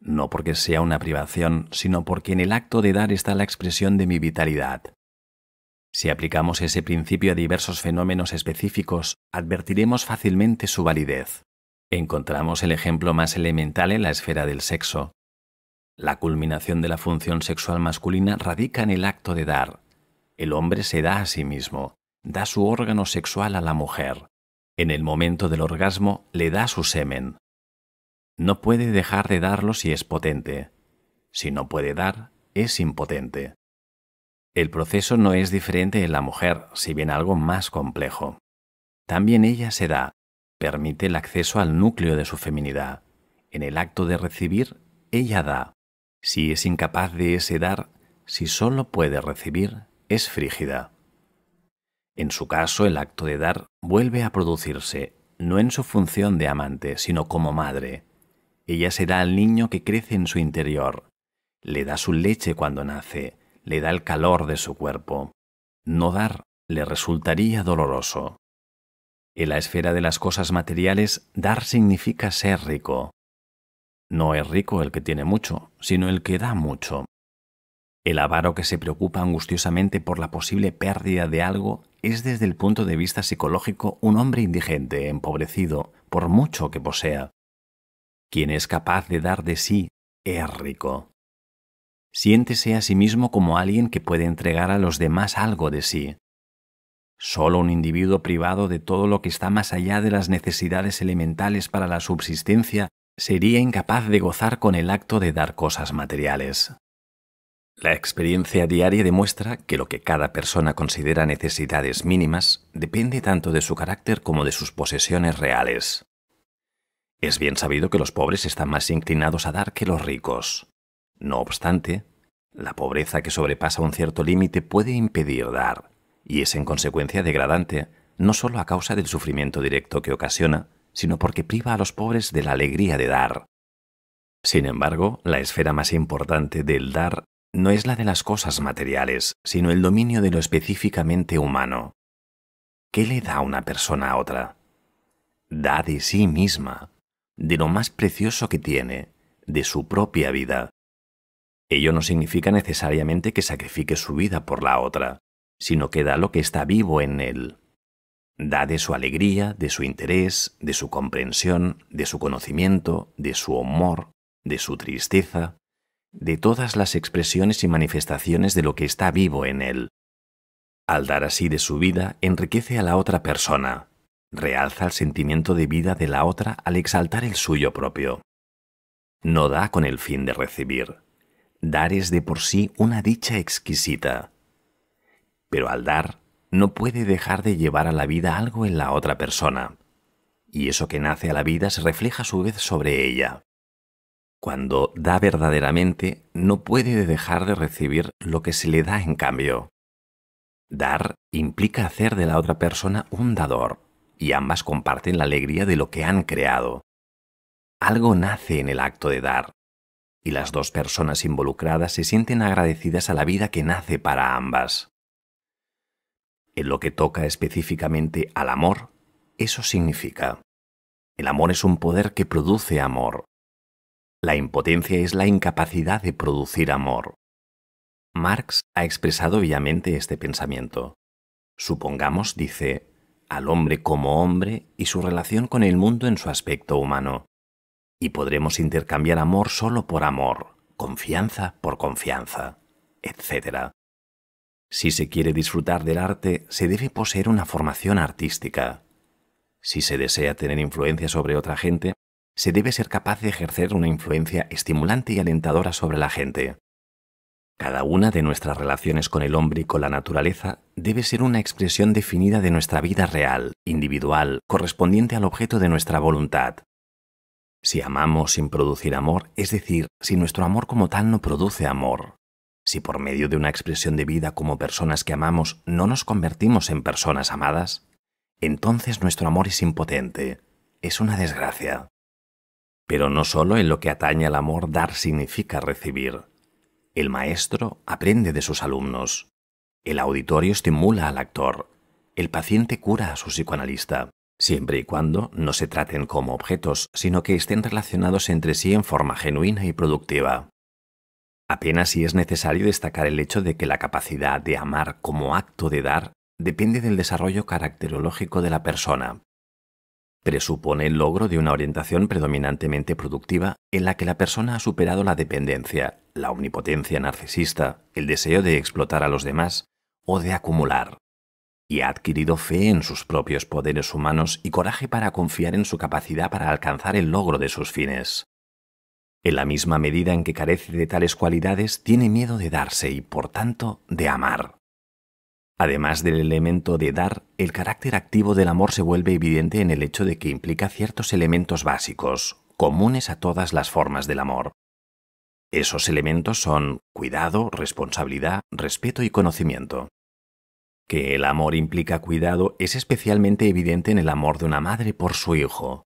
no porque sea una privación, sino porque en el acto de dar está la expresión de mi vitalidad. Si aplicamos ese principio a diversos fenómenos específicos, advertiremos fácilmente su validez. Encontramos el ejemplo más elemental en la esfera del sexo. La culminación de la función sexual masculina radica en el acto de dar. El hombre se da a sí mismo, da su órgano sexual a la mujer. En el momento del orgasmo le da su semen. No puede dejar de darlo si es potente. Si no puede dar, es impotente. El proceso no es diferente en la mujer, si bien algo más complejo. También ella se da, permite el acceso al núcleo de su feminidad. En el acto de recibir, ella da. Si es incapaz de ese dar, si solo puede recibir, es frígida. En su caso, el acto de dar vuelve a producirse, no en su función de amante, sino como madre. Ella se da al niño que crece en su interior, le da su leche cuando nace, le da el calor de su cuerpo. No dar le resultaría doloroso. En la esfera de las cosas materiales, dar significa ser rico. No es rico el que tiene mucho, sino el que da mucho. El avaro que se preocupa angustiosamente por la posible pérdida de algo es desde el punto de vista psicológico un hombre indigente, empobrecido, por mucho que posea. Quien es capaz de dar de sí es rico. Siéntese a sí mismo como alguien que puede entregar a los demás algo de sí. Solo un individuo privado de todo lo que está más allá de las necesidades elementales para la subsistencia sería incapaz de gozar con el acto de dar cosas materiales. La experiencia diaria demuestra que lo que cada persona considera necesidades mínimas depende tanto de su carácter como de sus posesiones reales. Es bien sabido que los pobres están más inclinados a dar que los ricos. No obstante, la pobreza que sobrepasa un cierto límite puede impedir dar, y es en consecuencia degradante, no solo a causa del sufrimiento directo que ocasiona, sino porque priva a los pobres de la alegría de dar. Sin embargo, la esfera más importante del dar no es la de las cosas materiales, sino el dominio de lo específicamente humano. ¿Qué le da una persona a otra? Da de sí misma, de lo más precioso que tiene, de su propia vida. Ello no significa necesariamente que sacrifique su vida por la otra, sino que da lo que está vivo en él. Da de su alegría, de su interés, de su comprensión, de su conocimiento, de su humor, de su tristeza, de todas las expresiones y manifestaciones de lo que está vivo en él. Al dar así de su vida, enriquece a la otra persona, realza el sentimiento de vida de la otra al exaltar el suyo propio. No da con el fin de recibir. Dar es de por sí una dicha exquisita. Pero al dar, no puede dejar de llevar a la vida algo en la otra persona, y eso que nace a la vida se refleja a su vez sobre ella. Cuando da verdaderamente, no puede dejar de recibir lo que se le da en cambio. Dar implica hacer de la otra persona un dador, y ambas comparten la alegría de lo que han creado. Algo nace en el acto de dar, y las dos personas involucradas se sienten agradecidas a la vida que nace para ambas. En lo que toca específicamente al amor, eso significa: el amor es un poder que produce amor. La impotencia es la incapacidad de producir amor. Marx ha expresado obviamente este pensamiento. Supongamos, dice, al hombre como hombre y su relación con el mundo en su aspecto humano. Y podremos intercambiar amor solo por amor, confianza por confianza, etc. Si se quiere disfrutar del arte, se debe poseer una formación artística. Si se desea tener influencia sobre otra gente, se debe ser capaz de ejercer una influencia estimulante y alentadora sobre la gente. Cada una de nuestras relaciones con el hombre y con la naturaleza debe ser una expresión definida de nuestra vida real, individual, correspondiente al objeto de nuestra voluntad. Si amamos sin producir amor, es decir, si nuestro amor como tal no produce amor, si por medio de una expresión de vida como personas que amamos no nos convertimos en personas amadas, entonces nuestro amor es impotente, es una desgracia. Pero no solo en lo que atañe al amor dar significa recibir. El maestro aprende de sus alumnos. El auditorio estimula al actor. El paciente cura a su psicoanalista, siempre y cuando no se traten como objetos, sino que estén relacionados entre sí en forma genuina y productiva. Apenas si es necesario destacar el hecho de que la capacidad de amar como acto de dar depende del desarrollo caracterológico de la persona. Presupone el logro de una orientación predominantemente productiva en la que la persona ha superado la dependencia, la omnipotencia narcisista, el deseo de explotar a los demás o de acumular, y ha adquirido fe en sus propios poderes humanos y coraje para confiar en su capacidad para alcanzar el logro de sus fines. En la misma medida en que carece de tales cualidades, tiene miedo de darse y, por tanto, de amar. Además del elemento de dar, el carácter activo del amor se vuelve evidente en el hecho de que implica ciertos elementos básicos, comunes a todas las formas del amor. Esos elementos son cuidado, responsabilidad, respeto y conocimiento. Que el amor implica cuidado es especialmente evidente en el amor de una madre por su hijo.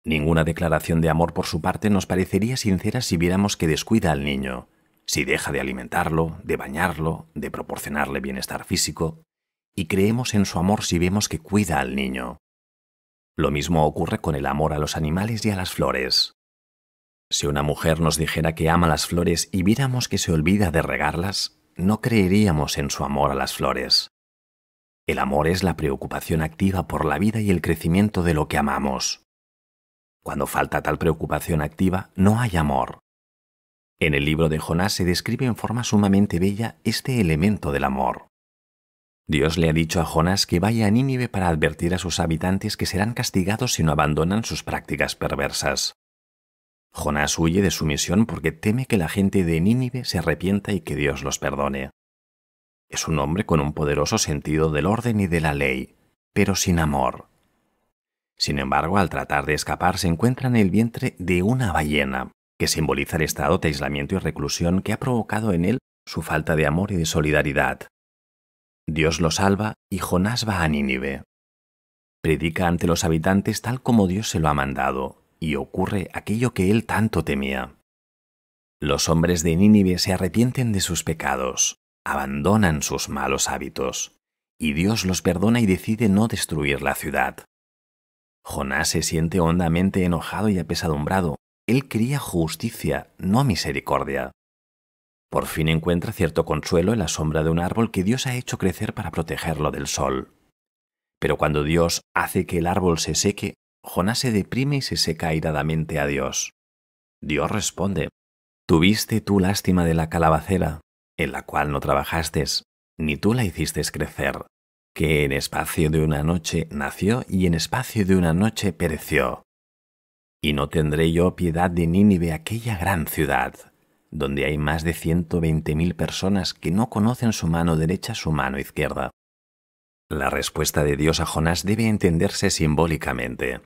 Ninguna declaración de amor por su parte nos parecería sincera si viéramos que descuida al niño, si deja de alimentarlo, de bañarlo, de proporcionarle bienestar físico, y creemos en su amor si vemos que cuida al niño. Lo mismo ocurre con el amor a los animales y a las flores. Si una mujer nos dijera que ama las flores y viéramos que se olvida de regarlas, no creeríamos en su amor a las flores. El amor es la preocupación activa por la vida y el crecimiento de lo que amamos. Cuando falta tal preocupación activa, no hay amor. En el libro de Jonás se describe en forma sumamente bella este elemento del amor. Dios le ha dicho a Jonás que vaya a Nínive para advertir a sus habitantes que serán castigados si no abandonan sus prácticas perversas. Jonás huye de su misión porque teme que la gente de Nínive se arrepienta y que Dios los perdone. Es un hombre con un poderoso sentido del orden y de la ley, pero sin amor. Sin embargo, al tratar de escapar se encuentra en el vientre de una ballena, que simboliza el estado de aislamiento y reclusión que ha provocado en él su falta de amor y de solidaridad. Dios lo salva y Jonás va a Nínive. Predica ante los habitantes tal como Dios se lo ha mandado, y ocurre aquello que él tanto temía. Los hombres de Nínive se arrepienten de sus pecados, abandonan sus malos hábitos, y Dios los perdona y decide no destruir la ciudad. Jonás se siente hondamente enojado y apesadumbrado. Él quería justicia, no misericordia. Por fin encuentra cierto consuelo en la sombra de un árbol que Dios ha hecho crecer para protegerlo del sol. Pero cuando Dios hace que el árbol se seque, Jonás se deprime y se seca airadamente a Dios. Dios responde: ¿Tuviste tú lástima de la calabacera, en la cual no trabajaste, ni tú la hiciste crecer, que en espacio de una noche nació y en espacio de una noche pereció? ¿Y no tendré yo piedad de Nínive, aquella gran ciudad, donde hay más de 120.000 personas que no conocen su mano derecha su mano izquierda? La respuesta de Dios a Jonás debe entenderse simbólicamente.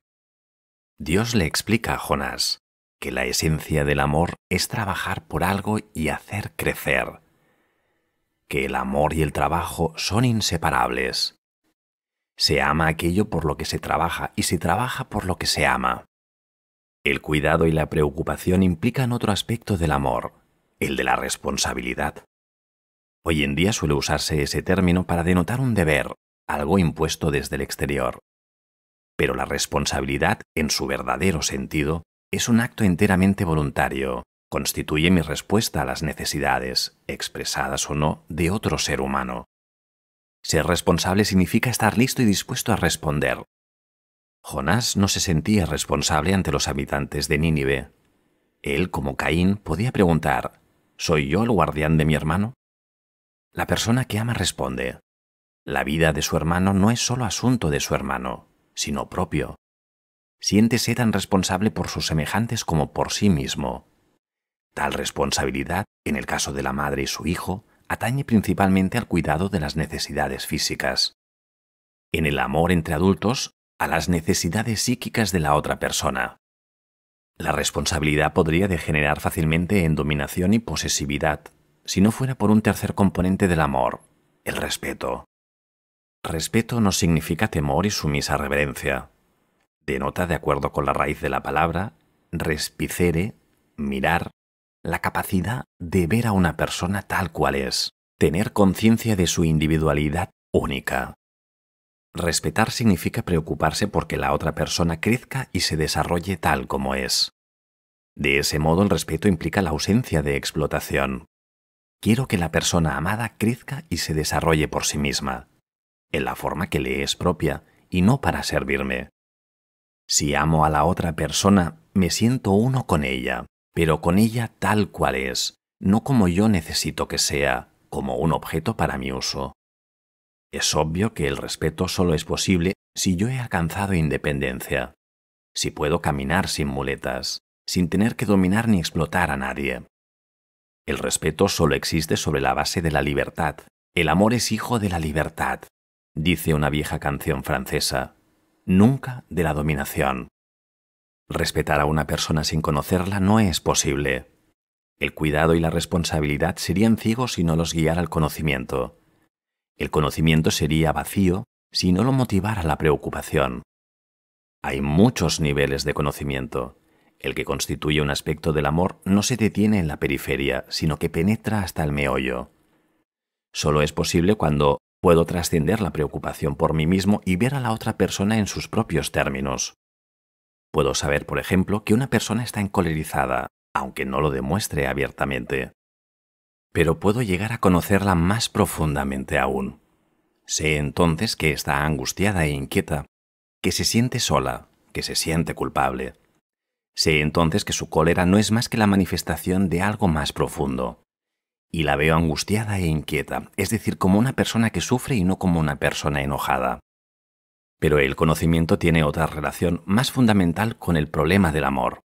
Dios le explica a Jonás que la esencia del amor es trabajar por algo y hacer crecer, que el amor y el trabajo son inseparables. Se ama aquello por lo que se trabaja y se trabaja por lo que se ama. El cuidado y la preocupación implican otro aspecto del amor, el de la responsabilidad. Hoy en día suele usarse ese término para denotar un deber, algo impuesto desde el exterior. Pero la responsabilidad, en su verdadero sentido, es un acto enteramente voluntario. Constituye mi respuesta a las necesidades, expresadas o no, de otro ser humano. Ser responsable significa estar listo y dispuesto a responder. Jonás no se sentía responsable ante los habitantes de Nínive. Él, como Caín, podía preguntar: ¿soy yo el guardián de mi hermano? La persona que ama responde: la vida de su hermano no es solo asunto de su hermano, sino propio. Siéntese tan responsable por sus semejantes como por sí mismo. Tal responsabilidad, en el caso de la madre y su hijo, atañe principalmente al cuidado de las necesidades físicas. En el amor entre adultos, a las necesidades psíquicas de la otra persona. La responsabilidad podría degenerar fácilmente en dominación y posesividad, si no fuera por un tercer componente del amor, el respeto. Respeto no significa temor y sumisa reverencia. Denota, de acuerdo con la raíz de la palabra, respicere, mirar, la capacidad de ver a una persona tal cual es, tener conciencia de su individualidad única. Respetar significa preocuparse porque la otra persona crezca y se desarrolle tal como es. De ese modo, el respeto implica la ausencia de explotación. Quiero que la persona amada crezca y se desarrolle por sí misma, en la forma que le es propia y no para servirme. Si amo a la otra persona, me siento uno con ella, pero con ella tal cual es, no como yo necesito que sea, como un objeto para mi uso. Es obvio que el respeto solo es posible si yo he alcanzado independencia, si puedo caminar sin muletas, sin tener que dominar ni explotar a nadie. El respeto solo existe sobre la base de la libertad. El amor es hijo de la libertad, dice una vieja canción francesa, nunca de la dominación. Respetar a una persona sin conocerla no es posible. El cuidado y la responsabilidad serían ciegos si no los guiara el conocimiento. El conocimiento sería vacío si no lo motivara la preocupación. Hay muchos niveles de conocimiento. El que constituye un aspecto del amor no se detiene en la periferia, sino que penetra hasta el meollo. Solo es posible cuando puedo trascender la preocupación por mí mismo y ver a la otra persona en sus propios términos. Puedo saber, por ejemplo, que una persona está encolerizada, aunque no lo demuestre abiertamente. Pero puedo llegar a conocerla más profundamente aún. Sé entonces que está angustiada e inquieta, que se siente sola, que se siente culpable. Sé entonces que su cólera no es más que la manifestación de algo más profundo. Y la veo angustiada e inquieta, es decir, como una persona que sufre y no como una persona enojada. Pero el conocimiento tiene otra relación más fundamental con el problema del amor.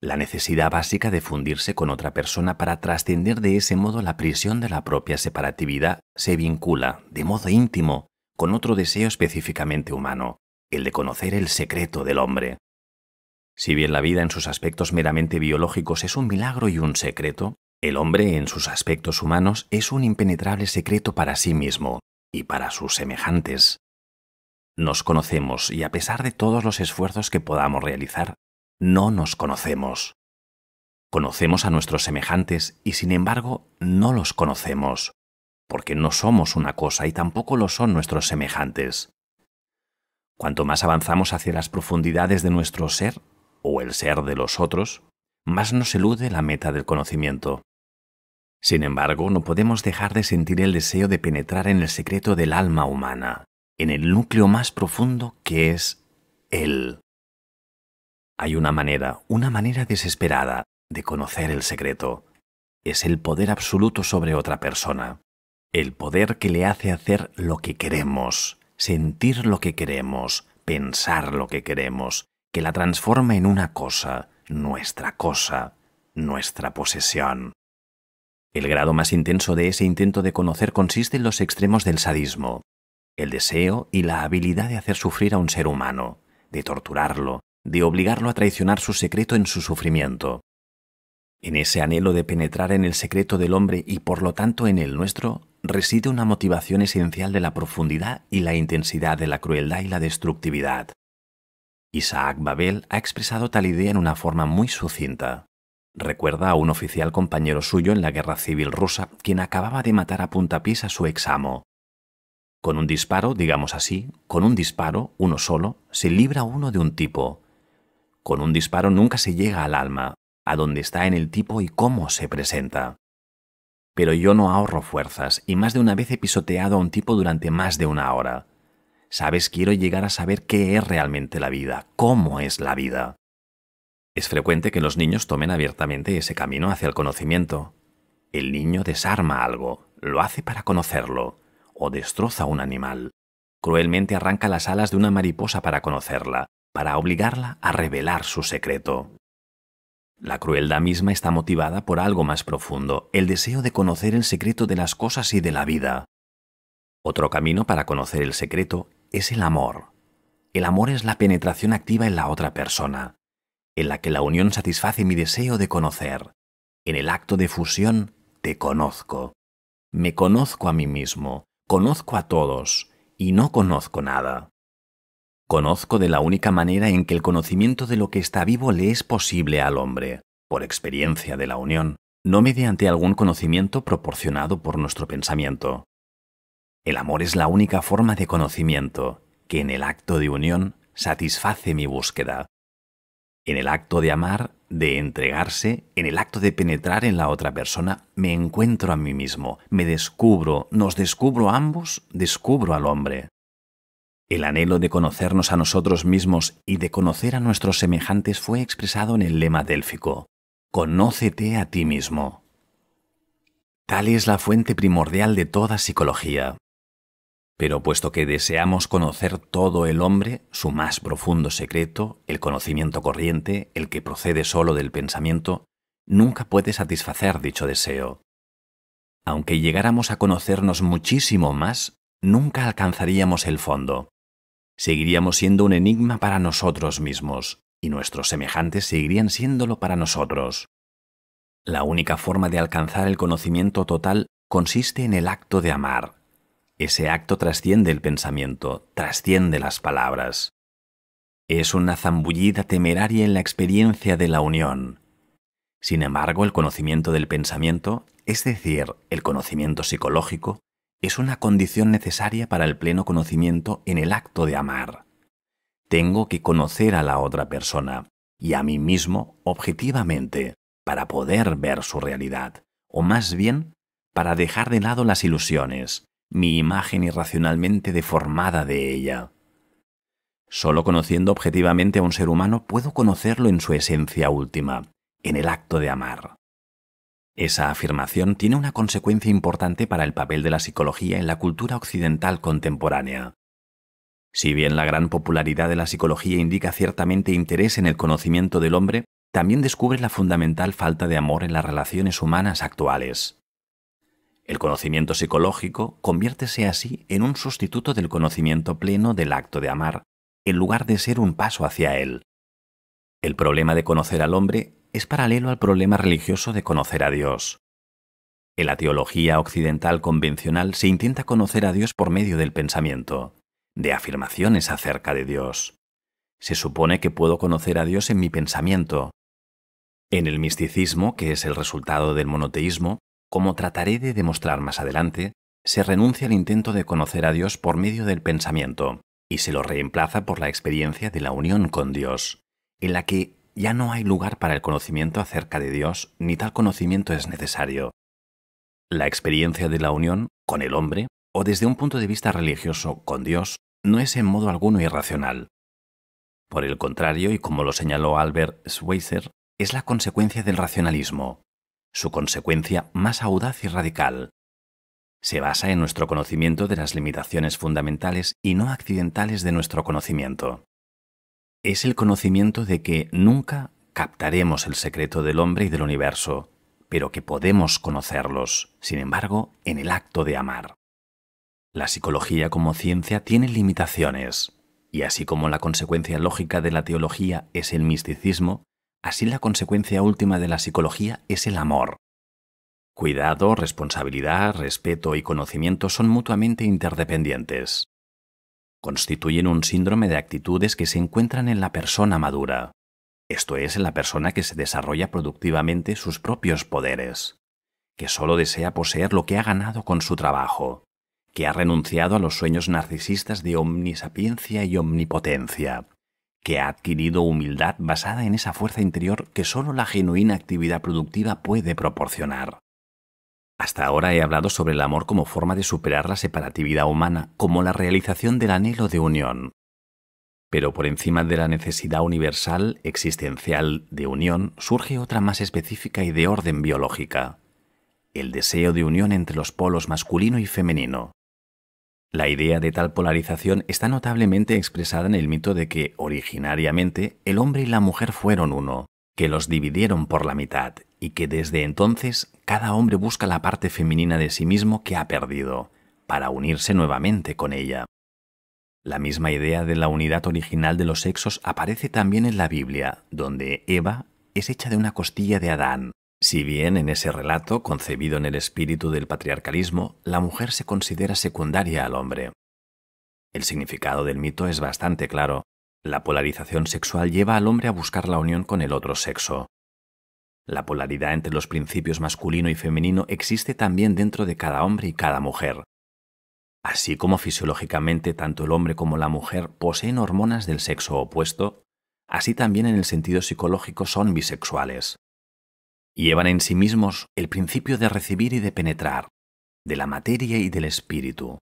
La necesidad básica de fundirse con otra persona para trascender de ese modo la prisión de la propia separatividad se vincula, de modo íntimo, con otro deseo específicamente humano, el de conocer el secreto del hombre. Si bien la vida en sus aspectos meramente biológicos es un milagro y un secreto, el hombre en sus aspectos humanos es un impenetrable secreto para sí mismo y para sus semejantes. Nos conocemos y a pesar de todos los esfuerzos que podamos realizar, no nos conocemos. Conocemos a nuestros semejantes y sin embargo no los conocemos, porque no somos una cosa y tampoco lo son nuestros semejantes. Cuanto más avanzamos hacia las profundidades de nuestro ser, o el ser de los otros, más nos elude la meta del conocimiento. Sin embargo, no podemos dejar de sentir el deseo de penetrar en el secreto del alma humana, en el núcleo más profundo que es Él. Hay una manera desesperada de conocer el secreto. Es el poder absoluto sobre otra persona. El poder que le hace hacer lo que queremos, sentir lo que queremos, pensar lo que queremos, que la transforma en una cosa, nuestra posesión. El grado más intenso de ese intento de conocer consiste en los extremos del sadismo, el deseo y la habilidad de hacer sufrir a un ser humano, de torturarlo, de obligarlo a traicionar su secreto en su sufrimiento. En ese anhelo de penetrar en el secreto del hombre y por lo tanto en el nuestro, reside una motivación esencial de la profundidad y la intensidad de la crueldad y la destructividad. Isaac Babel ha expresado tal idea en una forma muy sucinta. Recuerda a un oficial compañero suyo en la guerra civil rusa, quien acababa de matar a puntapiés a su examo. Con un disparo, digamos así, con un disparo, uno solo, se libra uno de un tipo. Con un disparo nunca se llega al alma, a dónde está en el tipo y cómo se presenta. Pero yo no ahorro fuerzas y más de una vez he pisoteado a un tipo durante más de una hora. ¿Sabes? Quiero llegar a saber qué es realmente la vida, cómo es la vida. Es frecuente que los niños tomen abiertamente ese camino hacia el conocimiento. El niño desarma algo, lo hace para conocerlo, o destroza un animal. Cruelmente arranca las alas de una mariposa para conocerla, para obligarla a revelar su secreto. La crueldad misma está motivada por algo más profundo, el deseo de conocer el secreto de las cosas y de la vida. Otro camino para conocer el secreto es el amor. El amor es la penetración activa en la otra persona, en la que la unión satisface mi deseo de conocer. En el acto de fusión, te conozco. Me conozco a mí mismo, conozco a todos, y no conozco nada. Conozco de la única manera en que el conocimiento de lo que está vivo le es posible al hombre, por experiencia de la unión, no mediante algún conocimiento proporcionado por nuestro pensamiento. El amor es la única forma de conocimiento que en el acto de unión satisface mi búsqueda. En el acto de amar, de entregarse, en el acto de penetrar en la otra persona, me encuentro a mí mismo, me descubro, nos descubro ambos, descubro al hombre. El anhelo de conocernos a nosotros mismos y de conocer a nuestros semejantes fue expresado en el lema délfico: «Conócete a ti mismo». Tal es la fuente primordial de toda psicología. Pero puesto que deseamos conocer todo el hombre, su más profundo secreto, el conocimiento corriente, el que procede solo del pensamiento, nunca puede satisfacer dicho deseo. Aunque llegáramos a conocernos muchísimo más, nunca alcanzaríamos el fondo. Seguiríamos siendo un enigma para nosotros mismos, y nuestros semejantes seguirían siéndolo para nosotros. La única forma de alcanzar el conocimiento total consiste en el acto de amar. Ese acto trasciende el pensamiento, trasciende las palabras. Es una zambullida temeraria en la experiencia de la unión. Sin embargo, el conocimiento del pensamiento, es decir, el conocimiento psicológico, es una condición necesaria para el pleno conocimiento en el acto de amar. Tengo que conocer a la otra persona y a mí mismo objetivamente para poder ver su realidad, o más bien, para dejar de lado las ilusiones, mi imagen irracionalmente deformada de ella. Solo conociendo objetivamente a un ser humano puedo conocerlo en su esencia última, en el acto de amar. Esa afirmación tiene una consecuencia importante para el papel de la psicología en la cultura occidental contemporánea. Si bien la gran popularidad de la psicología indica ciertamente interés en el conocimiento del hombre, también descubre la fundamental falta de amor en las relaciones humanas actuales. El conocimiento psicológico conviértese así en un sustituto del conocimiento pleno del acto de amar, en lugar de ser un paso hacia él. El problema de conocer al hombre es paralelo al problema religioso de conocer a Dios. En la teología occidental convencional se intenta conocer a Dios por medio del pensamiento, de afirmaciones acerca de Dios. Se supone que puedo conocer a Dios en mi pensamiento. En el misticismo, que es el resultado del monoteísmo, como trataré de demostrar más adelante, se renuncia al intento de conocer a Dios por medio del pensamiento y se lo reemplaza por la experiencia de la unión con Dios, en la que ya no hay lugar para el conocimiento acerca de Dios, ni tal conocimiento es necesario. La experiencia de la unión con el hombre, o desde un punto de vista religioso con Dios, no es en modo alguno irracional. Por el contrario, y como lo señaló Albert Schweitzer, es la consecuencia del racionalismo, su consecuencia más audaz y radical. Se basa en nuestro conocimiento de las limitaciones fundamentales y no accidentales de nuestro conocimiento. Es el conocimiento de que nunca captaremos el secreto del hombre y del universo, pero que podemos conocerlos, sin embargo, en el acto de amar. La psicología como ciencia tiene limitaciones, y así como la consecuencia lógica de la teología es el misticismo, así la consecuencia última de la psicología es el amor. Cuidado, responsabilidad, respeto y conocimiento son mutuamente interdependientes. Constituyen un síndrome de actitudes que se encuentran en la persona madura, esto es, en la persona que se desarrolla productivamente sus propios poderes, que solo desea poseer lo que ha ganado con su trabajo, que ha renunciado a los sueños narcisistas de omnisapiencia y omnipotencia, que ha adquirido humildad basada en esa fuerza interior que solo la genuina actividad productiva puede proporcionar. Hasta ahora he hablado sobre el amor como forma de superar la separatividad humana, como la realización del anhelo de unión. Pero por encima de la necesidad universal, existencial de unión, surge otra más específica y de orden biológica: el deseo de unión entre los polos masculino y femenino. La idea de tal polarización está notablemente expresada en el mito de que, originariamente, el hombre y la mujer fueron uno, que los dividieron por la mitad, y que desde entonces cada hombre busca la parte femenina de sí mismo que ha perdido, para unirse nuevamente con ella. La misma idea de la unidad original de los sexos aparece también en la Biblia, donde Eva es hecha de una costilla de Adán. Si bien en ese relato, concebido en el espíritu del patriarcalismo, la mujer se considera secundaria al hombre. El significado del mito es bastante claro. La polarización sexual lleva al hombre a buscar la unión con el otro sexo. La polaridad entre los principios masculino y femenino existe también dentro de cada hombre y cada mujer. Así como fisiológicamente tanto el hombre como la mujer poseen hormonas del sexo opuesto, así también en el sentido psicológico son bisexuales. Llevan en sí mismos el principio de recibir y de penetrar, de la materia y del espíritu.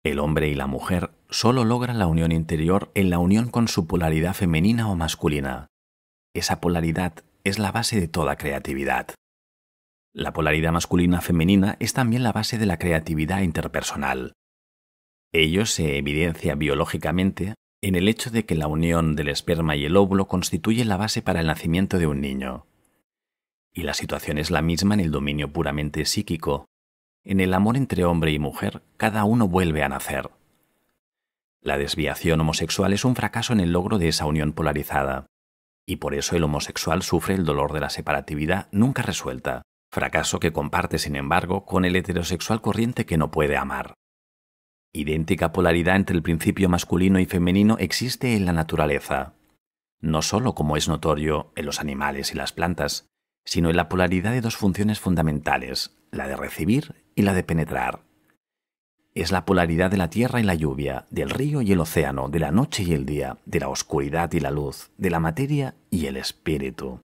El hombre y la mujer solo logran la unión interior en la unión con su polaridad femenina o masculina. Esa polaridad es la base de toda creatividad. La polaridad masculina-femenina es también la base de la creatividad interpersonal. Ello se evidencia biológicamente en el hecho de que la unión del esperma y el óvulo constituye la base para el nacimiento de un niño. Y la situación es la misma en el dominio puramente psíquico. En el amor entre hombre y mujer, cada uno vuelve a nacer. La desviación homosexual es un fracaso en el logro de esa unión polarizada, y por eso el homosexual sufre el dolor de la separatividad nunca resuelta, fracaso que comparte, sin embargo, con el heterosexual corriente que no puede amar. Idéntica polaridad entre el principio masculino y femenino existe en la naturaleza, no solo, como es notorio, en los animales y las plantas, sino en la polaridad de dos funciones fundamentales, la de recibir y la de penetrar. Es la polaridad de la tierra y la lluvia, del río y el océano, de la noche y el día, de la oscuridad y la luz, de la materia y el espíritu.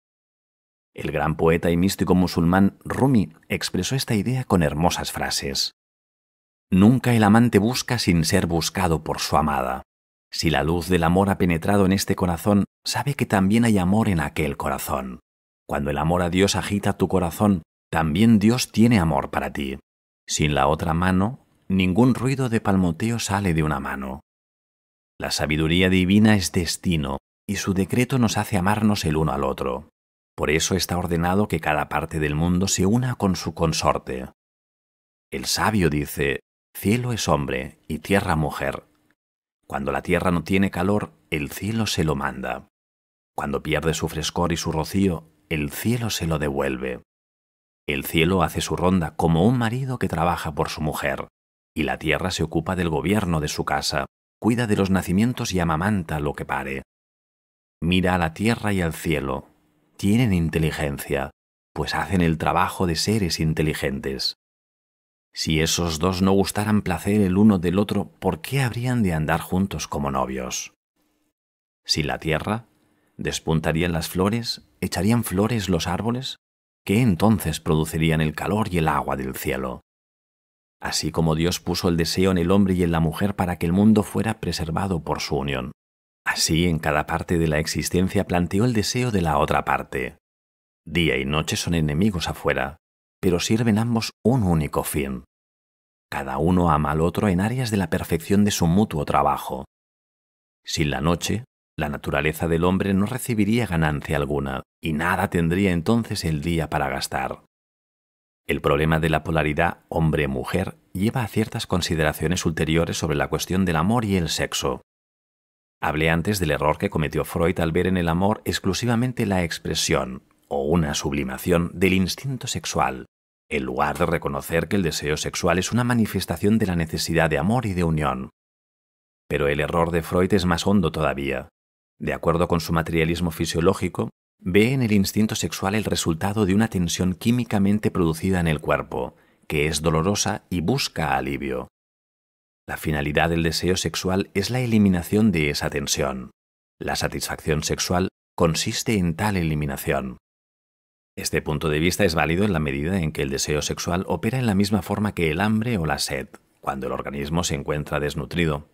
El gran poeta y místico musulmán Rumi expresó esta idea con hermosas frases. Nunca el amante busca sin ser buscado por su amada. Si la luz del amor ha penetrado en este corazón, sabe que también hay amor en aquel corazón. Cuando el amor a Dios agita tu corazón, también Dios tiene amor para ti. Sin la otra mano, ningún ruido de palmoteo sale de una mano. La sabiduría divina es destino, y su decreto nos hace amarnos el uno al otro. Por eso está ordenado que cada parte del mundo se una con su consorte. El sabio dice, cielo es hombre y tierra mujer. Cuando la tierra no tiene calor, el cielo se lo manda. Cuando pierde su frescor y su rocío, el cielo se lo devuelve. El cielo hace su ronda como un marido que trabaja por su mujer, y la tierra se ocupa del gobierno de su casa, cuida de los nacimientos y amamanta lo que pare. Mira a la tierra y al cielo. Tienen inteligencia, pues hacen el trabajo de seres inteligentes. Si esos dos no gustaran placer el uno del otro, ¿por qué habrían de andar juntos como novios? Si la tierra, ¿despuntarían las flores? ¿Echarían flores los árboles? ¿qué entonces producirían el calor y el agua del cielo? Así como Dios puso el deseo en el hombre y en la mujer para que el mundo fuera preservado por su unión, así en cada parte de la existencia planteó el deseo de la otra parte. Día y noche son enemigos afuera, pero sirven ambos un único fin. Cada uno ama al otro en áreas de la perfección de su mutuo trabajo. Sin la noche, la naturaleza del hombre no recibiría ganancia alguna y nada tendría entonces el día para gastar. El problema de la polaridad hombre-mujer lleva a ciertas consideraciones ulteriores sobre la cuestión del amor y el sexo. Hablé antes del error que cometió Freud al ver en el amor exclusivamente la expresión o una sublimación del instinto sexual, en lugar de reconocer que el deseo sexual es una manifestación de la necesidad de amor y de unión. Pero el error de Freud es más hondo todavía. De acuerdo con su materialismo fisiológico, ve en el instinto sexual el resultado de una tensión químicamente producida en el cuerpo, que es dolorosa y busca alivio. La finalidad del deseo sexual es la eliminación de esa tensión. La satisfacción sexual consiste en tal eliminación. Este punto de vista es válido en la medida en que el deseo sexual opera en la misma forma que el hambre o la sed, cuando el organismo se encuentra desnutrido.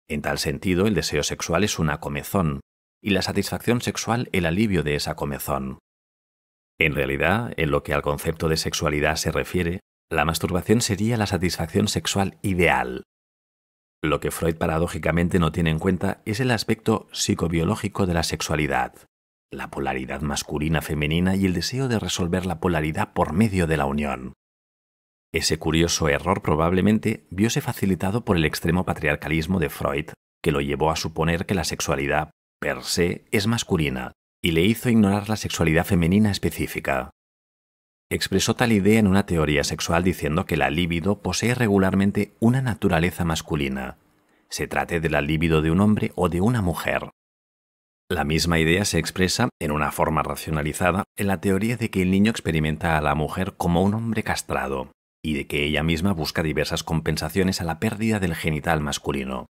En tal sentido, el deseo sexual es una comezón, y la satisfacción sexual el alivio de esa comezón. En realidad, en lo que al concepto de sexualidad se refiere, la masturbación sería la satisfacción sexual ideal. Lo que Freud paradójicamente no tiene en cuenta es el aspecto psicobiológico de la sexualidad, la polaridad masculina-femenina y el deseo de resolver la polaridad por medio de la unión. Ese curioso error probablemente viose facilitado por el extremo patriarcalismo de Freud, que lo llevó a suponer que la sexualidad per se es masculina, y le hizo ignorar la sexualidad femenina específica. Expresó tal idea en una teoría sexual diciendo que la libido posee regularmente una naturaleza masculina, se trate de la libido de un hombre o de una mujer. La misma idea se expresa, en una forma racionalizada, en la teoría de que el niño experimenta a la mujer como un hombre castrado, y de que ella misma busca diversas compensaciones a la pérdida del genital masculino.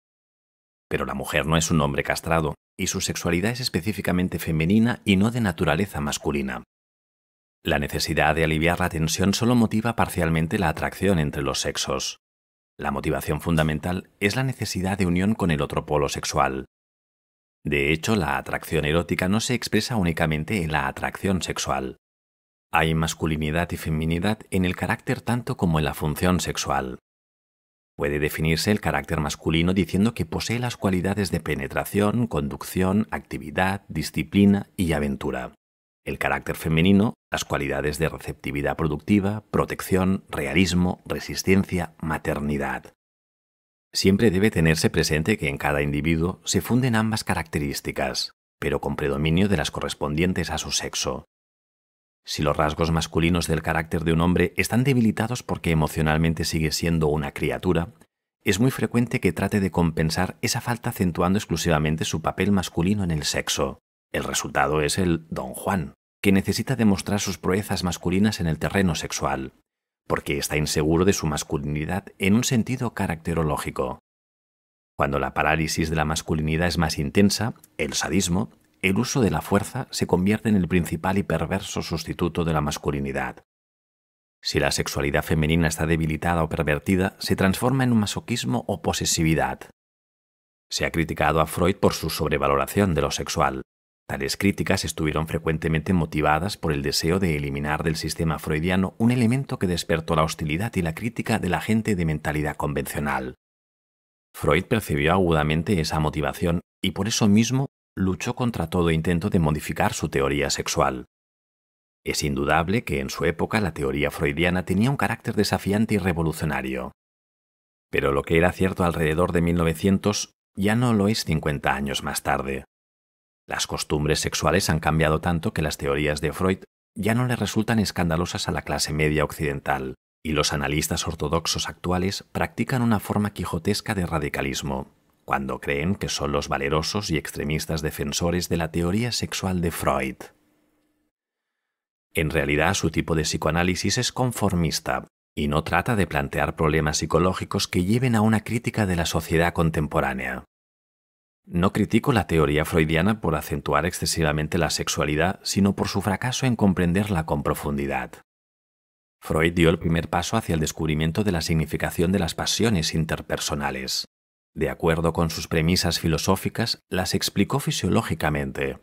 Pero la mujer no es un hombre castrado, y su sexualidad es específicamente femenina y no de naturaleza masculina. La necesidad de aliviar la tensión solo motiva parcialmente la atracción entre los sexos. La motivación fundamental es la necesidad de unión con el otro polo sexual. De hecho, la atracción erótica no se expresa únicamente en la atracción sexual. Hay masculinidad y feminidad en el carácter tanto como en la función sexual. Puede definirse el carácter masculino diciendo que posee las cualidades de penetración, conducción, actividad, disciplina y aventura. El carácter femenino, las cualidades de receptividad productiva, protección, realismo, resistencia, maternidad. Siempre debe tenerse presente que en cada individuo se funden ambas características, pero con predominio de las correspondientes a su sexo. Si los rasgos masculinos del carácter de un hombre están debilitados porque emocionalmente sigue siendo una criatura, es muy frecuente que trate de compensar esa falta acentuando exclusivamente su papel masculino en el sexo. El resultado es el Don Juan, que necesita demostrar sus proezas masculinas en el terreno sexual, porque está inseguro de su masculinidad en un sentido caracterológico. Cuando la parálisis de la masculinidad es más intensa, el sadismo, el uso de la fuerza se convierte en el principal y perverso sustituto de la masculinidad. Si la sexualidad femenina está debilitada o pervertida, se transforma en un masoquismo o posesividad. Se ha criticado a Freud por su sobrevaloración de lo sexual. Tales críticas estuvieron frecuentemente motivadas por el deseo de eliminar del sistema freudiano un elemento que despertó la hostilidad y la crítica de la gente de mentalidad convencional. Freud percibió agudamente esa motivación y por eso mismo luchó contra todo intento de modificar su teoría sexual. Es indudable que en su época la teoría freudiana tenía un carácter desafiante y revolucionario. Pero lo que era cierto alrededor de 1900 ya no lo es 50 años más tarde. Las costumbres sexuales han cambiado tanto que las teorías de Freud ya no le resultan escandalosas a la clase media occidental, y los analistas ortodoxos actuales practican una forma quijotesca de radicalismo, cuando creen que son los valerosos y extremistas defensores de la teoría sexual de Freud. En realidad, su tipo de psicoanálisis es conformista y no trata de plantear problemas psicológicos que lleven a una crítica de la sociedad contemporánea. No critico la teoría freudiana por acentuar excesivamente la sexualidad, sino por su fracaso en comprenderla con profundidad. Freud dio el primer paso hacia el descubrimiento de la significación de las pasiones interpersonales. De acuerdo con sus premisas filosóficas, las explicó fisiológicamente.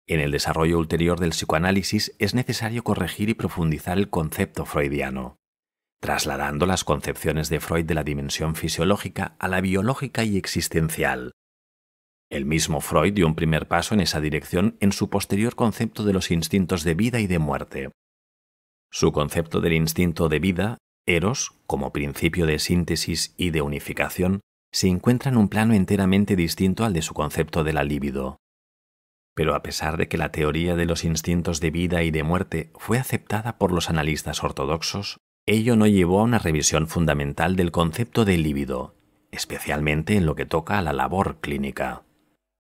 En el desarrollo ulterior del psicoanálisis es necesario corregir y profundizar el concepto freudiano, trasladando las concepciones de Freud de la dimensión fisiológica a la biológica y existencial. El mismo Freud dio un primer paso en esa dirección en su posterior concepto de los instintos de vida y de muerte. Su concepto del instinto de vida, Eros, como principio de síntesis y de unificación, se encuentra en un plano enteramente distinto al de su concepto de la libido. Pero a pesar de que la teoría de los instintos de vida y de muerte fue aceptada por los analistas ortodoxos, ello no llevó a una revisión fundamental del concepto de libido, especialmente en lo que toca a la labor clínica.